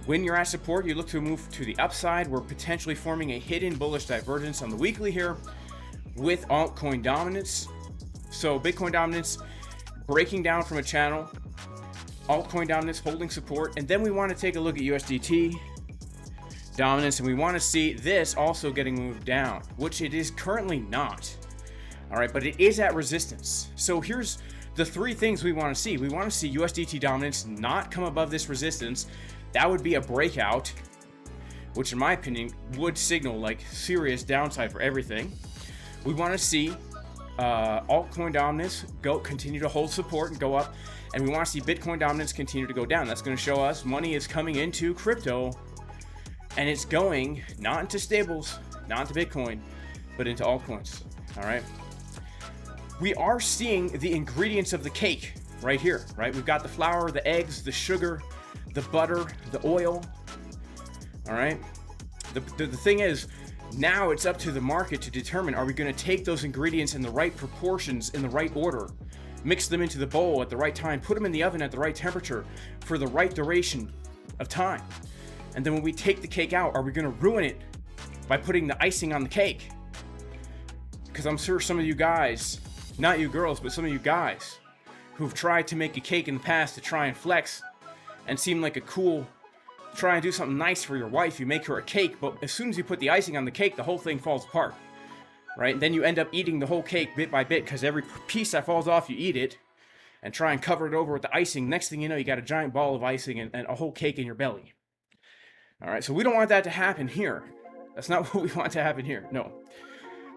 S1: When you're at support, you look to move to the upside. We're potentially forming a hidden bullish divergence on the weekly here with altcoin dominance. So Bitcoin dominance breaking down from a channel, altcoin dominance holding support, and then we want to take a look at USDT dominance, and we want to see this also getting moved down, which it is currently not. All right, but it is at resistance. So here's the three things we want to see. We want to see USDT dominance not come above this resistance. That would be a breakout, which in my opinion would signal like serious downside for everything. We want to see altcoin dominance continue to hold support and go up, and we want to see Bitcoin dominance continue to go down. That's going to show us money is coming into crypto, and it's going not into stables, not into Bitcoin, but into altcoins. All right. We are seeing the ingredients of the cake right here, right? We've got the flour, the eggs, the sugar, the butter, the oil. All right. The thing is, now it's up to the market to determine, are we going to take those ingredients in the right proportions, in the right order, mix them into the bowl at the right time, put them in the oven at the right temperature for the right duration of time. And then when we take the cake out, are we going to ruin it by putting the icing on the cake? Because I'm sure some of you guys, not you girls, but some of you guys who've tried to make a cake in the past to try and flex and seem like a cool, try and do something nice for your wife, you make her a cake, but as soon as you put the icing on the cake, the whole thing falls apart, right? And then you end up eating the whole cake bit by bit, because every piece that falls off, you eat it and try and cover it over with the icing. Next thing you know, you got a giant ball of icing and a whole cake in your belly. All right, so we don't want that to happen here. That's not what we want to happen here, no.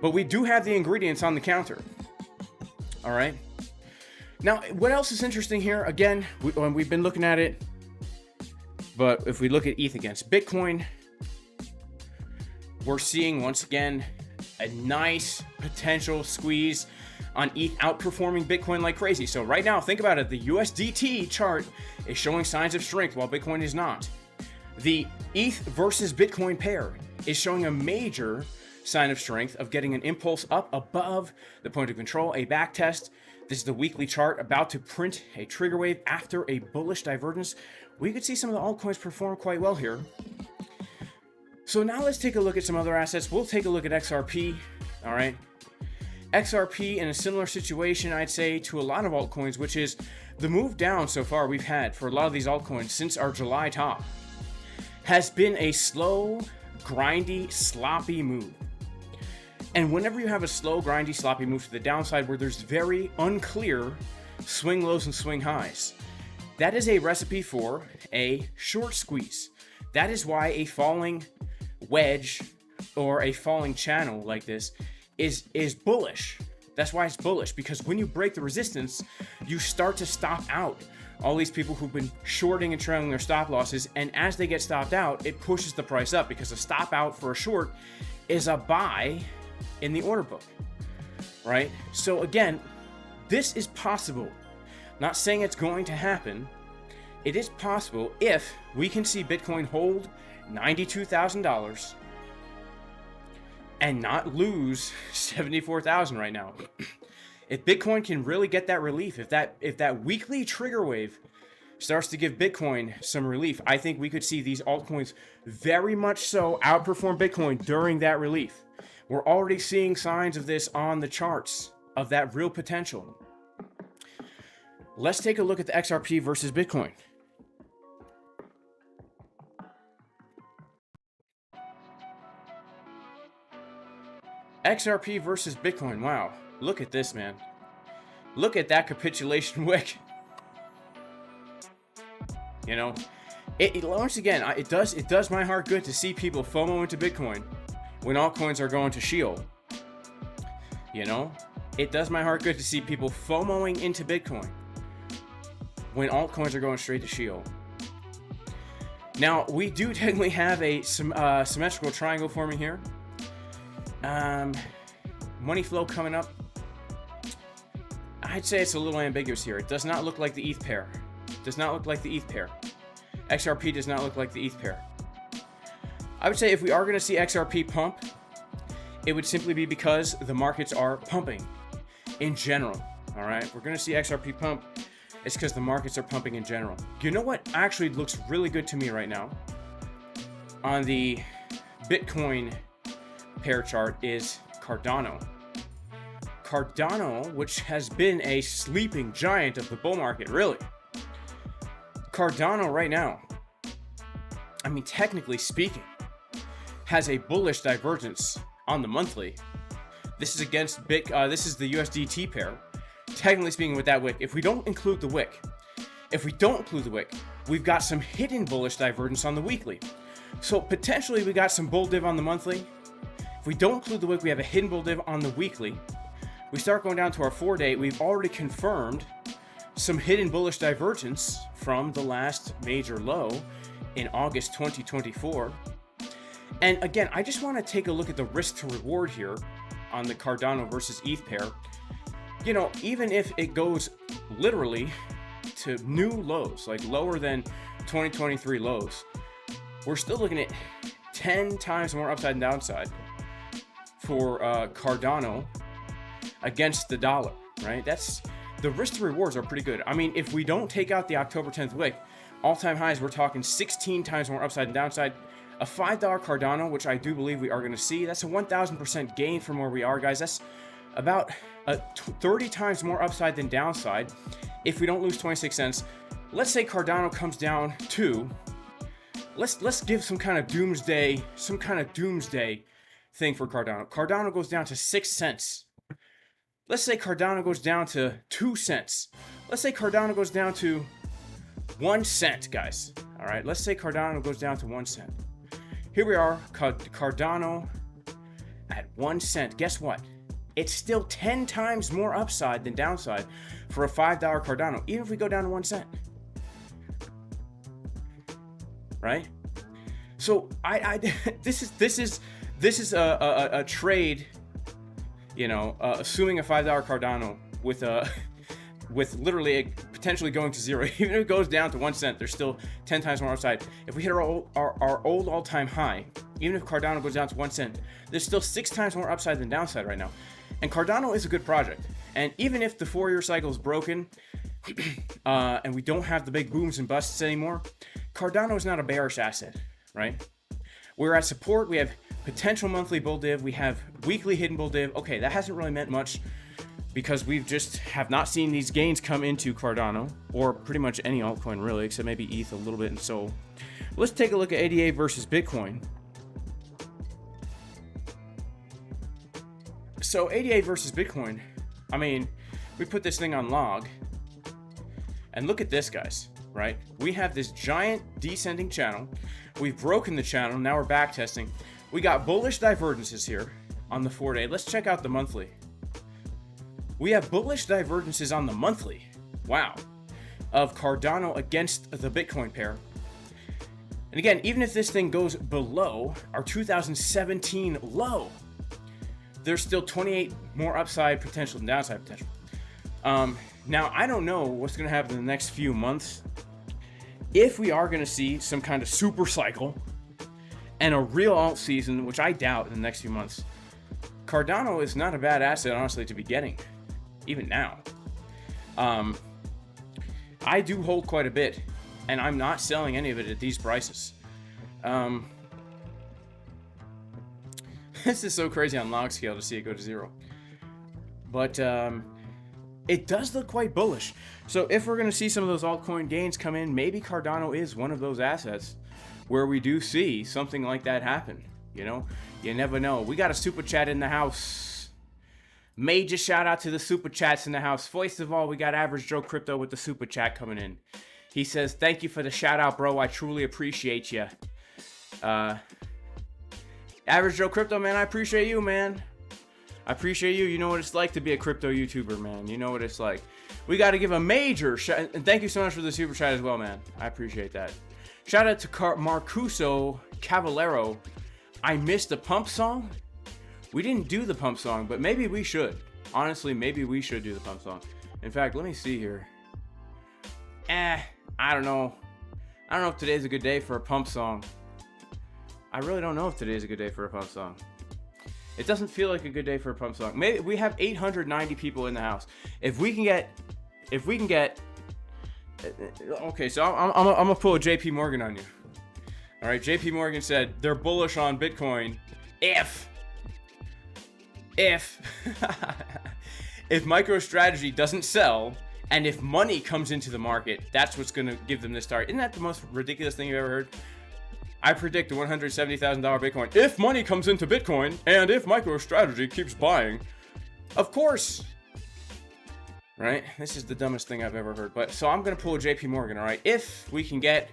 S1: But we do have the ingredients on the counter. All right. Now, what else is interesting here? Again, we've been looking at it, but if we look at ETH against Bitcoin, we're seeing once again a nice potential squeeze on ETH outperforming Bitcoin like crazy. So right now, think about it. The USDT chart is showing signs of strength while Bitcoin is not. The ETH versus Bitcoin pair is showing a major sign of strength of getting an impulse up above the point of control, a back test. This is the weekly chart about to print a trigger wave after a bullish divergence. We could see some of the altcoins perform quite well here. So now let's take a look at some other assets. We'll take a look at XRP. All right. XRP in a similar situation, I'd say, to a lot of altcoins, which is the move down so far we've had for a lot of these altcoins since our July top has been a slow, grindy, sloppy move. And whenever you have a slow, grindy, sloppy move to the downside where there's very unclear swing lows and swing highs, that is a recipe for a short squeeze. That is why a falling wedge or a falling channel like this is bullish. That's why it's bullish, because when you break the resistance, you start to stop out all these people who've been shorting and trailing their stop losses, and as they get stopped out, it pushes the price up, because a stop out for a short is a buy in the order book, right? So again, this is possible. Not saying it's going to happen. It is possible if we can see Bitcoin hold $92,000 and not lose 74,000 right now. If Bitcoin can really get that relief, if that weekly trigger wave starts to give Bitcoin some relief, I think we could see these altcoins very much so outperform Bitcoin during that relief. We're already seeing signs of this on the charts, of that real potential. Let's take a look at the XRP versus Bitcoin. XRP versus Bitcoin. Wow. Look at this, man. Look at that capitulation wick. You know, once again, it does my heart good to see people FOMO into Bitcoin when altcoins are going to Sheol. You know, it does my heart good to see people FOMOing into Bitcoin when altcoins are going straight to Sheol. Now, we do technically have a symmetrical triangle forming here. Money flow coming up. I'd say it's a little ambiguous here. It does not look like the ETH pair. It does not look like the ETH pair. XRP does not look like the ETH pair. I would say if we are going to see XRP pump, it would simply be because the markets are pumping in general. All right, we're going to see XRP pump. It's because the markets are pumping in general. You know what actually looks really good to me right now on the Bitcoin pair chart is Cardano. Cardano, which has been a sleeping giant of the bull market, really. Cardano right now, I mean, technically speaking, has a bullish divergence on the monthly. This is against this is the USDT pair. Technically speaking, with that wick, if we don't include the wick, we've got some hidden bullish divergence on the weekly. So potentially we got some bull div on the monthly. If we don't include the wick, we have a hidden bull div on the weekly. We start going down to our 4-day. We've already confirmed some hidden bullish divergence from the last major low in August 2024. And again, I just want to take a look at the risk to reward here on the Cardano versus ETH pair. You know, even if it goes literally to new lows, like lower than 2023 lows, we're still looking at 10 times more upside and downside for Cardano against the dollar, right? That's the risk to rewards are pretty good. I mean, if we don't take out the October 10th wick, all-time highs, we're talking 16 times more upside and downside. A $5 Cardano, which I do believe we are going to see, that's a 1,000% gain from where we are, guys. That's about 30 times more upside than downside if we don't lose 26 cents. Let's say Cardano comes down to, let's give some kind of doomsday thing for Cardano. Cardano goes down to 6 cents. Let's say Cardano goes down to 2 cents. Let's say Cardano goes down to 1 cent, guys. All right, let's say Cardano goes down to 1 cent. Here we are, Cardano at 1 cent. Guess what? It's still 10 times more upside than downside for a $5 Cardano, even if we go down to 1 cent. Right? So this is a trade, you know, assuming a $5 Cardano with literally potentially going to zero. Even if it goes down to 1 cent, there's still 10 times more upside. If we hit our old all-time high, even if Cardano goes down to 1 cent, there's still 6 times more upside than downside right now. And Cardano is a good project. And even if the 4-year cycle is broken, and we don't have the big booms and busts anymore, Cardano is not a bearish asset, right? We're at support. We have potential monthly bull div. We have weekly hidden bull div. Okay, that hasn't really meant much because we've just have not seen these gains come into Cardano or pretty much any altcoin really, except maybe ETH a little bit and Sol. Let's take a look at ADA versus Bitcoin. So ADA versus Bitcoin, I mean, we put this thing on log and look at this, guys, right? We have this giant descending channel. We've broken the channel. Now we're back testing. We got bullish divergences here on the 4-day. Let's check out the monthly. We have bullish divergences on the monthly. Wow. Of Cardano against the Bitcoin pair. And again, even if this thing goes below our 2017 low, there's still 28 more upside potential than downside potential. Now, I don't know what's going to happen in the next few months. If we are going to see some kind of super cycle and a real alt season, which I doubt in the next few months, Cardano is not a bad asset, honestly, to be getting, even now. I do hold quite a bit, and I'm not selling any of it at these prices. This is so crazy on log scale to see it go to zero. But it does look quite bullish. So if we're going to see some of those altcoin gains come in, maybe Cardano is one of those assets where we do see something like that happen. You know, you never know. We got a super chat in the house. Major shout out to the super chats in the house. First of all, we got Average Joe Crypto with the super chat coming in. He says, "Thank you for the shout out, bro. I truly appreciate you." Average Joe Crypto, man, I appreciate you, man. I appreciate you. You know what it's like to be a crypto YouTuber, man. You know what it's like. We got to give a major shout, and thank you so much for the super chat as well, man. I appreciate that. Shout out to Marcuso Cavallero. I missed the pump song. We didn't do the pump song, but maybe we should. Honestly, maybe we should do the pump song. In fact, let me see here. I don't know. I don't know if today's a good day for a pump song. I really don't know if today is a good day for a pump song. It doesn't feel like a good day for a pump song. Maybe we have 890 people in the house. If we can get, okay, so I'm gonna pull a JPMorgan on you. All right, JPMorgan said they're bullish on Bitcoin if if MicroStrategy doesn't sell and if money comes into the market, that's what's gonna give them this start. Isn't that the most ridiculous thing you've ever heard? I predict a $170,000 Bitcoin if money comes into Bitcoin and if MicroStrategy keeps buying. Of course. Right? This is the dumbest thing I've ever heard. But so I'm going to pull a JPMorgan, all right? If we can get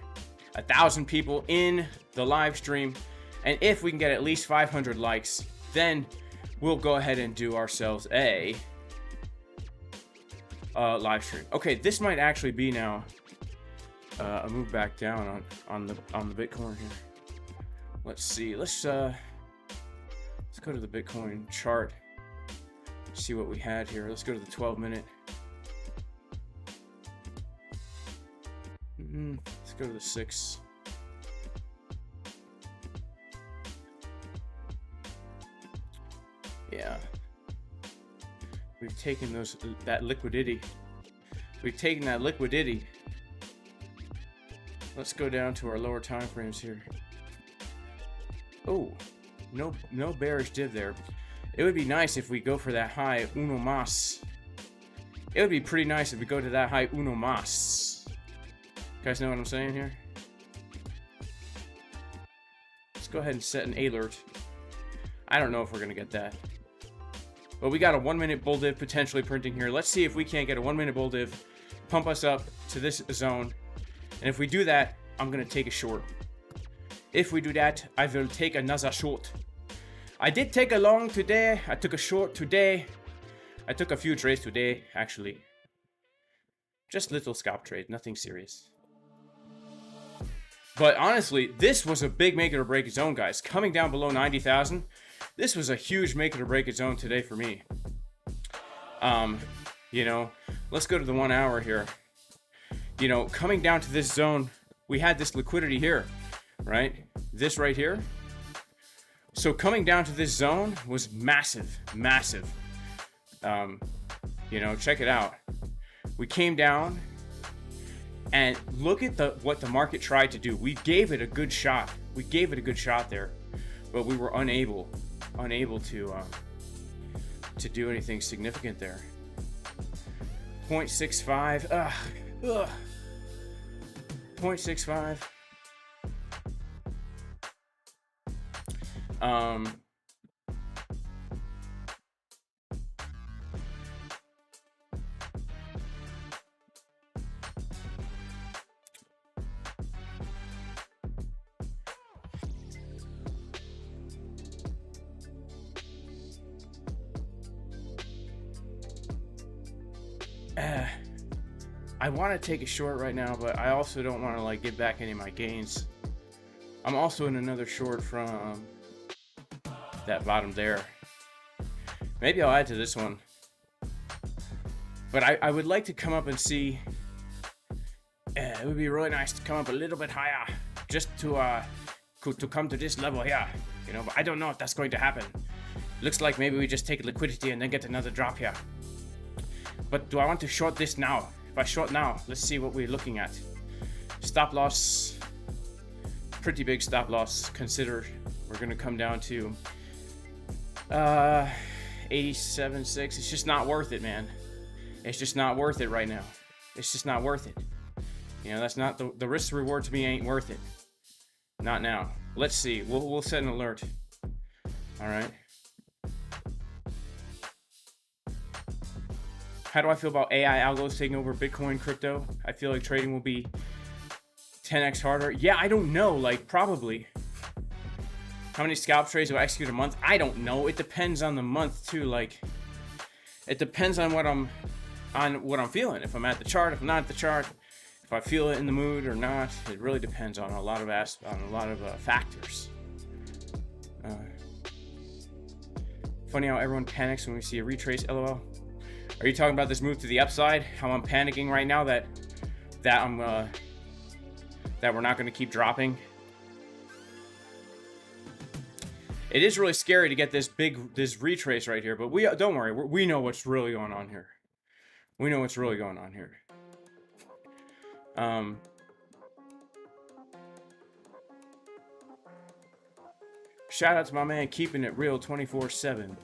S1: 1,000 people in the live stream and if we can get at least 500 likes, then we'll go ahead and do ourselves a live stream. Okay, this might actually be now a move back down on the Bitcoin here. Let's see. Let's go to the Bitcoin chart. See what we had here. Let's go to the 12-minute. Let's go to the 6. Yeah. We've taken that liquidity. We've taken that liquidity. Let's go down to our lower time frames here. Oh, no bearish div there. It would be nice if we go for that high uno mas. It would be pretty nice if we go to that high uno mas. You guys know what I'm saying here? Let's go ahead and set an alert. I don't know if we're gonna get that. But we got a 1-minute bull div potentially printing here. Let's see if we can't get a 1-minute bull div, pump us up to this zone. And if we do that, I'm going to take a short. If we do that, I will take another short. I did take a long today. I took a short today. I took a few trades today, actually. Just little scalp trades, nothing serious. But honestly, this was a big make it or break it zone, guys. Coming down below 90,000, this was a huge make it or break it zone today for me. You know, let's go to the 1 hour here. You know, coming down to this zone, we had this liquidity here, right? This right here. So coming down to this zone was massive, massive. You know, check it out. We came down and look at what the market tried to do. We gave it a good shot. We gave it a good shot there, but we were unable to do anything significant there. 0.65. Ugh. 0.65. I want to take a short right now, but I also don't want to like give back any of my gains. I'm also in another short from that bottom there. Maybe I'll add to this one. But I would like to come up and see. It would be really nice to come up a little bit higher, just to come to this level here. You know, but I don't know if that's going to happen. Looks like maybe we just take liquidity and then get another drop here. But do I want to short this now? If I short now, let's see what we're looking at. Stop loss, pretty big stop loss. Consider we're gonna come down to 87.6. It's just not worth it, man. It's just not worth it right now. It's just not worth it. You know, that's not the risk reward to me ain't worth it. Not now. Let's see. We'll set an alert. All right. How do I feel about AI algos taking over Bitcoin crypto? I feel like trading will be 10x harder. Yeah, I don't know. Like, probably. How many scalp trades do I execute a month? I don't know. It depends on the month too. Like, it depends on what I'm feeling. If I'm at the chart, if I'm not at the chart, if I feel it in the mood or not. It really depends on a lot of factors. Funny how everyone panics when we see a retrace. LOL. Are you talking about this move to the upside? How I'm panicking right now that we're not going to keep dropping? It is really scary to get this retrace right here, but don't worry, we know what's really going on here. We know what's really going on here. Shout out to my man keeping it real 24/7.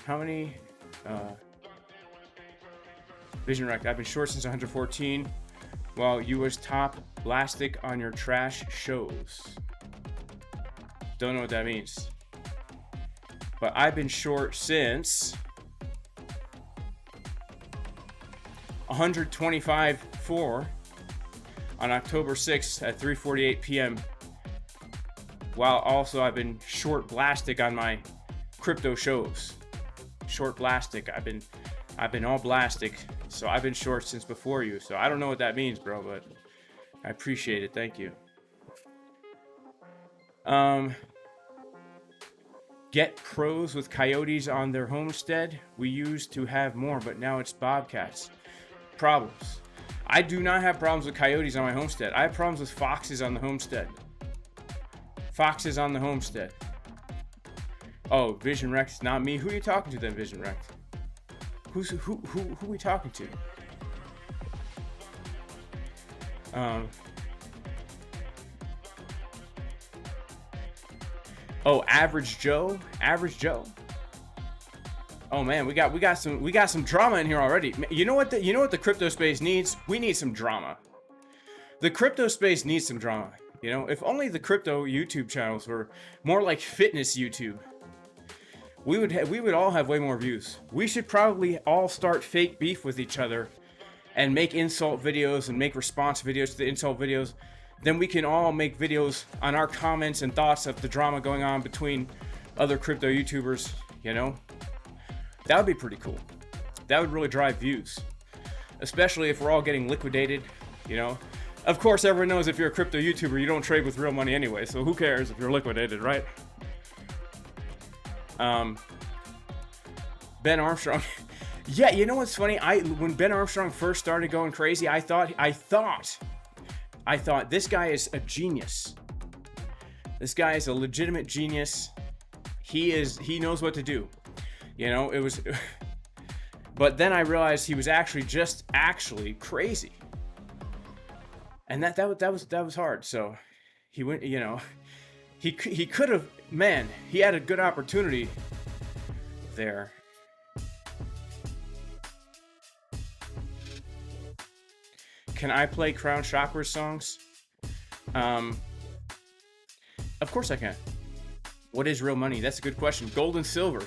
S1: How many? Vision Rec. I've been short since 114. While you was top plastic on your trash shows. Don't know what that means. But I've been short since 125.4 on October 6th at 3:48 p.m. While also I've been short plastic on my crypto shows. Short plastic. I've been all plastic. So I've been short since before you. So I don't know what that means, bro, but I appreciate it. Thank you. Get pros with coyotes on their homestead. We used to have more, but now it's bobcats. Problems. I do not have problems with coyotes on my homestead. I have problems with foxes on the homestead. Foxes on the homestead. Oh, Vision Rex, not me. Who are you talking to then, Vision Rex? Who are we talking to? Oh, Average Joe? Average Joe? Oh man, we got some drama in here already. You know what the crypto space needs? We need some drama. The crypto space needs some drama. You know, if only the crypto YouTube channels were more like fitness YouTube, we would all have way more views. We should probably all start fake beef with each other and make insult videos and make response videos to the insult videos. Then we can all make videos on our comments and thoughts of the drama going on between other crypto YouTubers, you know? That would be pretty cool. That would really drive views, especially if we're all getting liquidated, you know? Of course, everyone knows if you're a crypto YouTuber, you don't trade with real money anyway, so who cares if you're liquidated, right? Ben Armstrong. Yeah, you know what's funny? When Ben Armstrong first started going crazy, I thought this guy is a genius. This guy is a legitimate genius. He knows what to do. You know, but then I realized he was actually crazy. And that was hard. So he went, you know, he could have, man, he had a good opportunity there. Can I play Crown Chakra songs? Of course I can. What is real money? That's a good question. Gold and silver.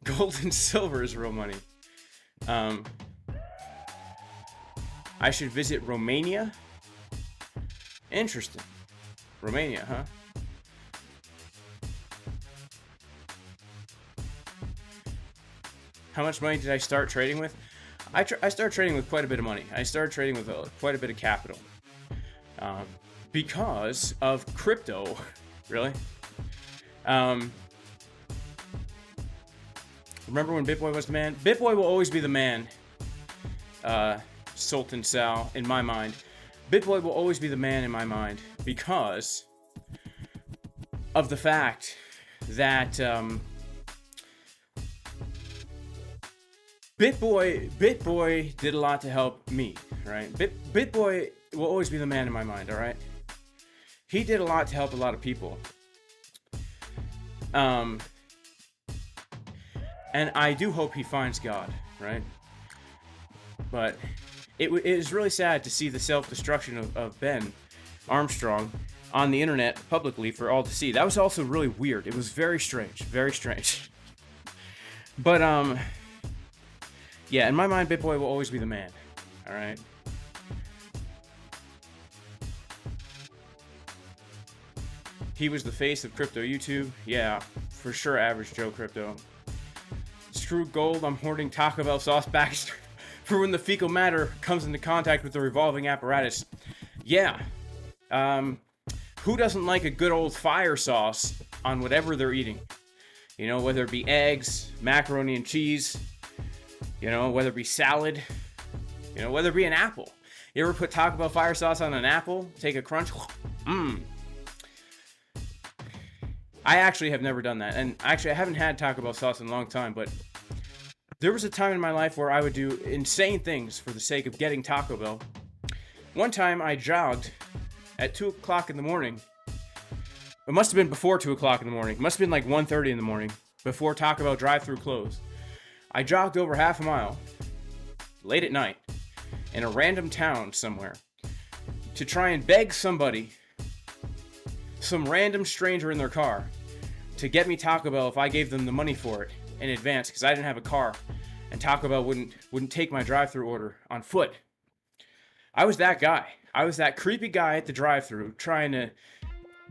S1: Gold and silver is real money. I should visit Romania. Interesting. Romania, huh? How much money did I start trading with? I started trading with quite a bit of money. I started trading with quite a bit of capital. Because of crypto. Really? Remember when BitBoy was the man? BitBoy will always be the man. Sultan Sal, in my mind. BitBoy will always be the man in my mind because of the fact that BitBoy did a lot to help me, right? BitBoy will always be the man in my mind, all right? He did a lot to help a lot of people. And I do hope he finds God, right? But it is really sad to see the self-destruction of Ben Armstrong on the internet publicly for all to see. That was also really weird. It was very strange, very strange. But yeah, in my mind, BitBoy will always be the man. All right. He was the face of crypto YouTube. Yeah, for sure, Average Joe Crypto. Screw gold. I'm hoarding Taco Bell sauce bags for when the fecal matter comes into contact with the revolving apparatus. Yeah. Who doesn't like a good old fire sauce on whatever they're eating? You know, whether it be eggs, macaroni and cheese, you know, whether it be salad, you know, whether it be an apple. You ever put Taco Bell fire sauce on an apple? Take a crunch? Mmm. I actually have never done that. And actually, I haven't had Taco Bell sauce in a long time, but there was a time in my life where I would do insane things for the sake of getting Taco Bell. One time I jogged at 2 o'clock in the morning. It must have been before 2 o'clock in the morning. It must have been like 1:30 in the morning, before Taco Bell drive-thru closed. I jogged over half a mile, late at night, in a random town somewhere, to try and beg somebody, some random stranger in their car, to get me Taco Bell if I gave them the money for it in advance, because I didn't have a car, and Taco Bell wouldn't take my drive-thru order on foot. I was that guy. I was that creepy guy at the drive-thru trying to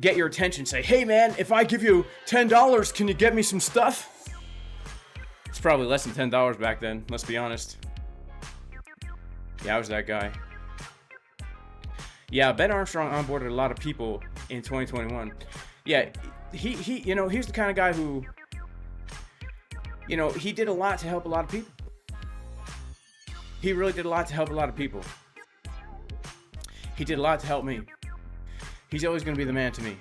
S1: get your attention. Say, hey man, if I give you $10, can you get me some stuff? It's probably less than $10 back then, let's be honest. Yeah, I was that guy. Yeah, Ben Armstrong onboarded a lot of people in 2021. Yeah, he you know, he's the kind of guy who, you know, he did a lot to help a lot of people. He really did a lot to help a lot of people. He did a lot to help me. He's always going to be the man to me.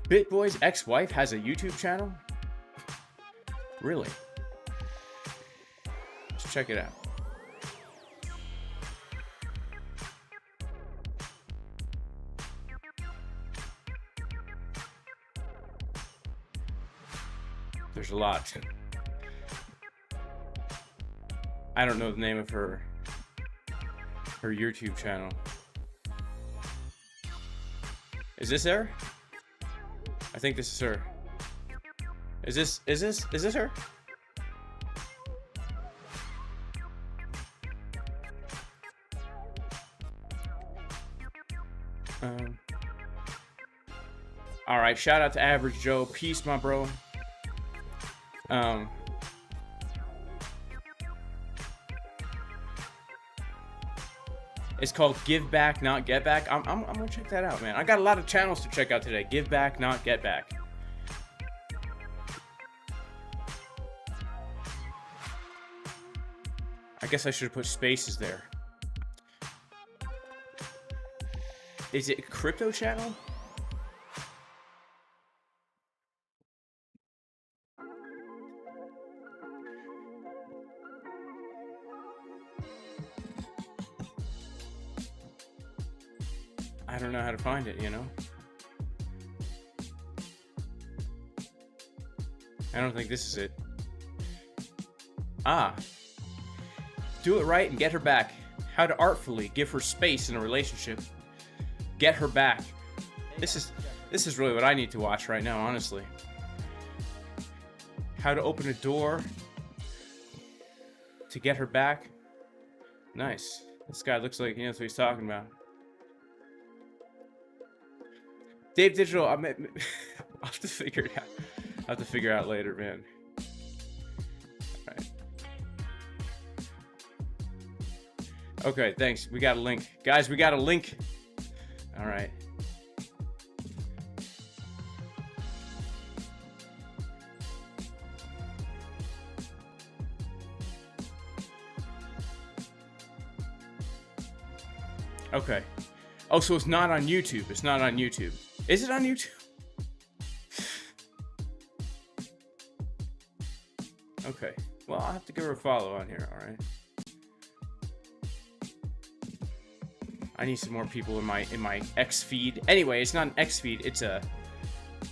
S1: BitBoy's ex-wife has a YouTube channel? Really? Let's check it out. There's a lot. I don't know the name of her YouTube channel. Is this her? I think this is her. Is this her? All right, shout out to Average Joe. Peace, my bro. It's called Give Back, Not Get Back. I'm gonna check that out, man. I got a lot of channels to check out today. Give Back, Not Get Back. I guess I should have put spaces there. Is it a crypto channel? I don't know how to find it, you know? I don't think this is it. Ah. Do it right and get her back. How to artfully give her space in a relationship. Get her back. This is really what I need to watch right now, honestly. How to open a door to get her back. Nice. This guy looks like he knows what he's talking about. Dave Digital, I'll have to figure it out. I'll have to figure it out later, man. All right. Okay, thanks. We got a link. Guys, we got a link. All right. Okay. Oh, so it's not on YouTube. It's not on YouTube. Is it on YouTube? Okay. Well, I'll have to give her a follow on here, all right? I need some more people in my X feed. Anyway, it's not an X feed, it's a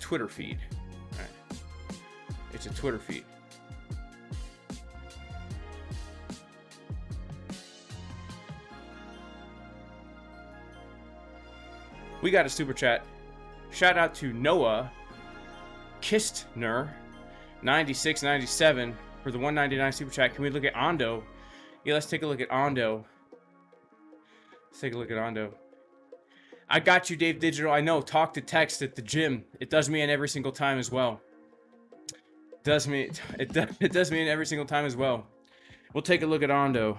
S1: Twitter feed. All right. It's a Twitter feed. We got a super chat. Shout out to Noah Kistner 9697 for the 199 super chat. Can we look at Ondo? Yeah, let's take a look at Ondo. Let's take a look at Ondo. I got you, Dave Digital. I know. Talk to text at the gym. It does me in every single time as well. It does me in every single time as well. We'll take a look at Ondo.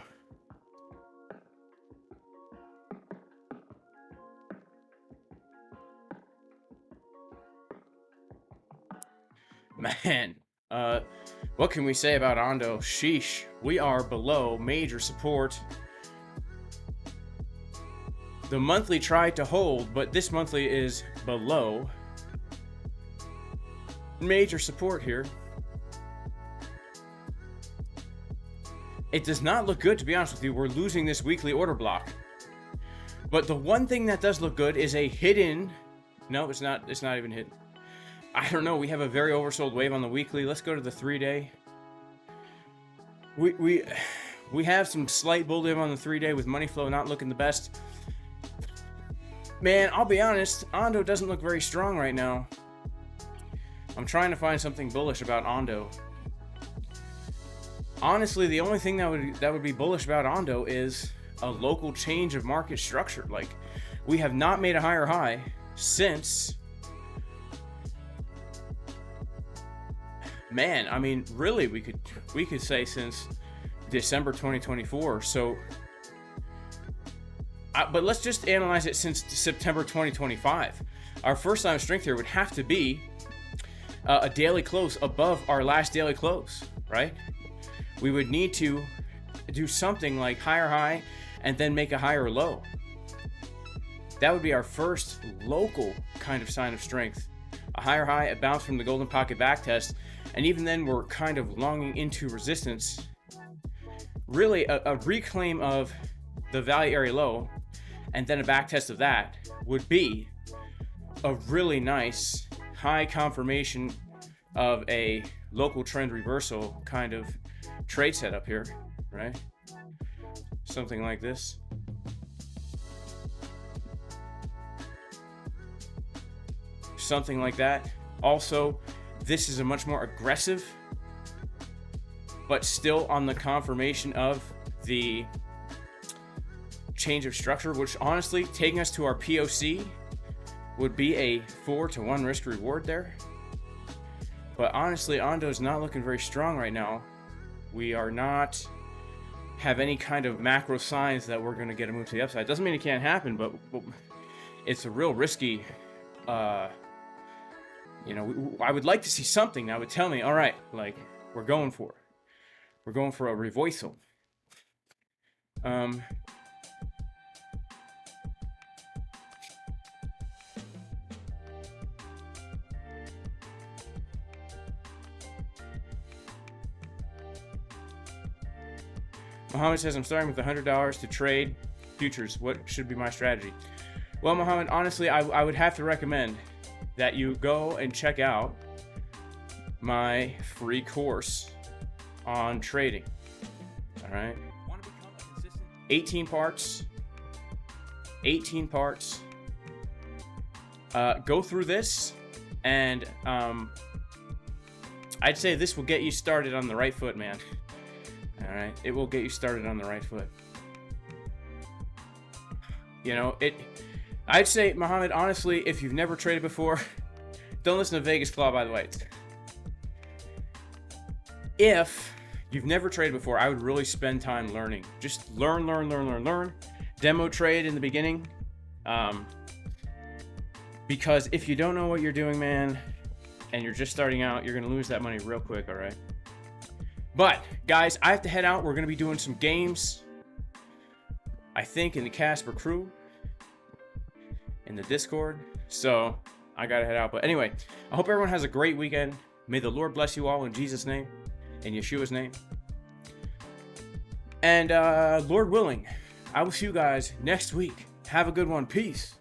S1: Man, What can we say about Ondo? Sheesh, we are below major support. The monthly tried to hold, but this monthly is below major support here. It does not look good, to be honest with you. We're losing this weekly order block. But the one thing that does look good is a hidden... No, it's not even hidden. I don't know. We have a very oversold wave on the weekly. Let's go to the 3-day. We have some slight bull dip on the 3-day with money flow not looking the best. Man, I'll be honest. Ondo doesn't look very strong right now. I'm trying to find something bullish about Ondo. Honestly, the only thing that would be bullish about Ondo is a local change of market structure. Like, we have not made a higher high since... Man, I mean, really, we could say since December 2024. So, but let's just analyze it since September 2025. Our first sign of strength here would have to be a daily close above our last daily close, right? We would need to do something like higher high and then make a higher low. That would be our first local kind of sign of strength. A higher high, a bounce from the golden pocket backtest, and even then we're kind of longing into resistance. Really a reclaim of the value area low and then a backtest of that would be a really nice high confirmation of a local trend reversal kind of trade setup here, right? Something like this. Something like that. Also, this is a much more aggressive, but still on the confirmation of the change of structure, which honestly, taking us to our POC would be a 4-to-1 risk reward there. But honestly, Ondo's not looking very strong right now. We are not have any kind of macro signs that we're going to get a move to the upside. Doesn't mean it can't happen, but it's a real risky, you know, I would like to see something that would tell me, all right, like, we're going for a reversal. Mohammed says, I'm starting with $100 to trade futures. What should be my strategy? Well, Mohammed, honestly, I would have to recommend that you go and check out my free course on trading. All right. 18 parts. 18 parts. Go through this, and I'd say this will get you started on the right foot, man. All right, it will get you started on the right foot. You know, I'd say, Mohammed, honestly, if you've never traded before, don't listen to Vegas Claw, by the way. If you've never traded before, I would really spend time learning. Just learn. Demo trade in the beginning. Because if you don't know what you're doing, man, and you're just starting out, you're going to lose that money real quick, all right? But, guys, I have to head out. We're going to be doing some games, I think, in the Casper crew, in the Discord. So, I got to head out. But anyway, I hope everyone has a great weekend. May the Lord bless you all in Jesus' name, in Yeshua's name. And, Lord willing, I will see you guys next week. Have a good one. Peace.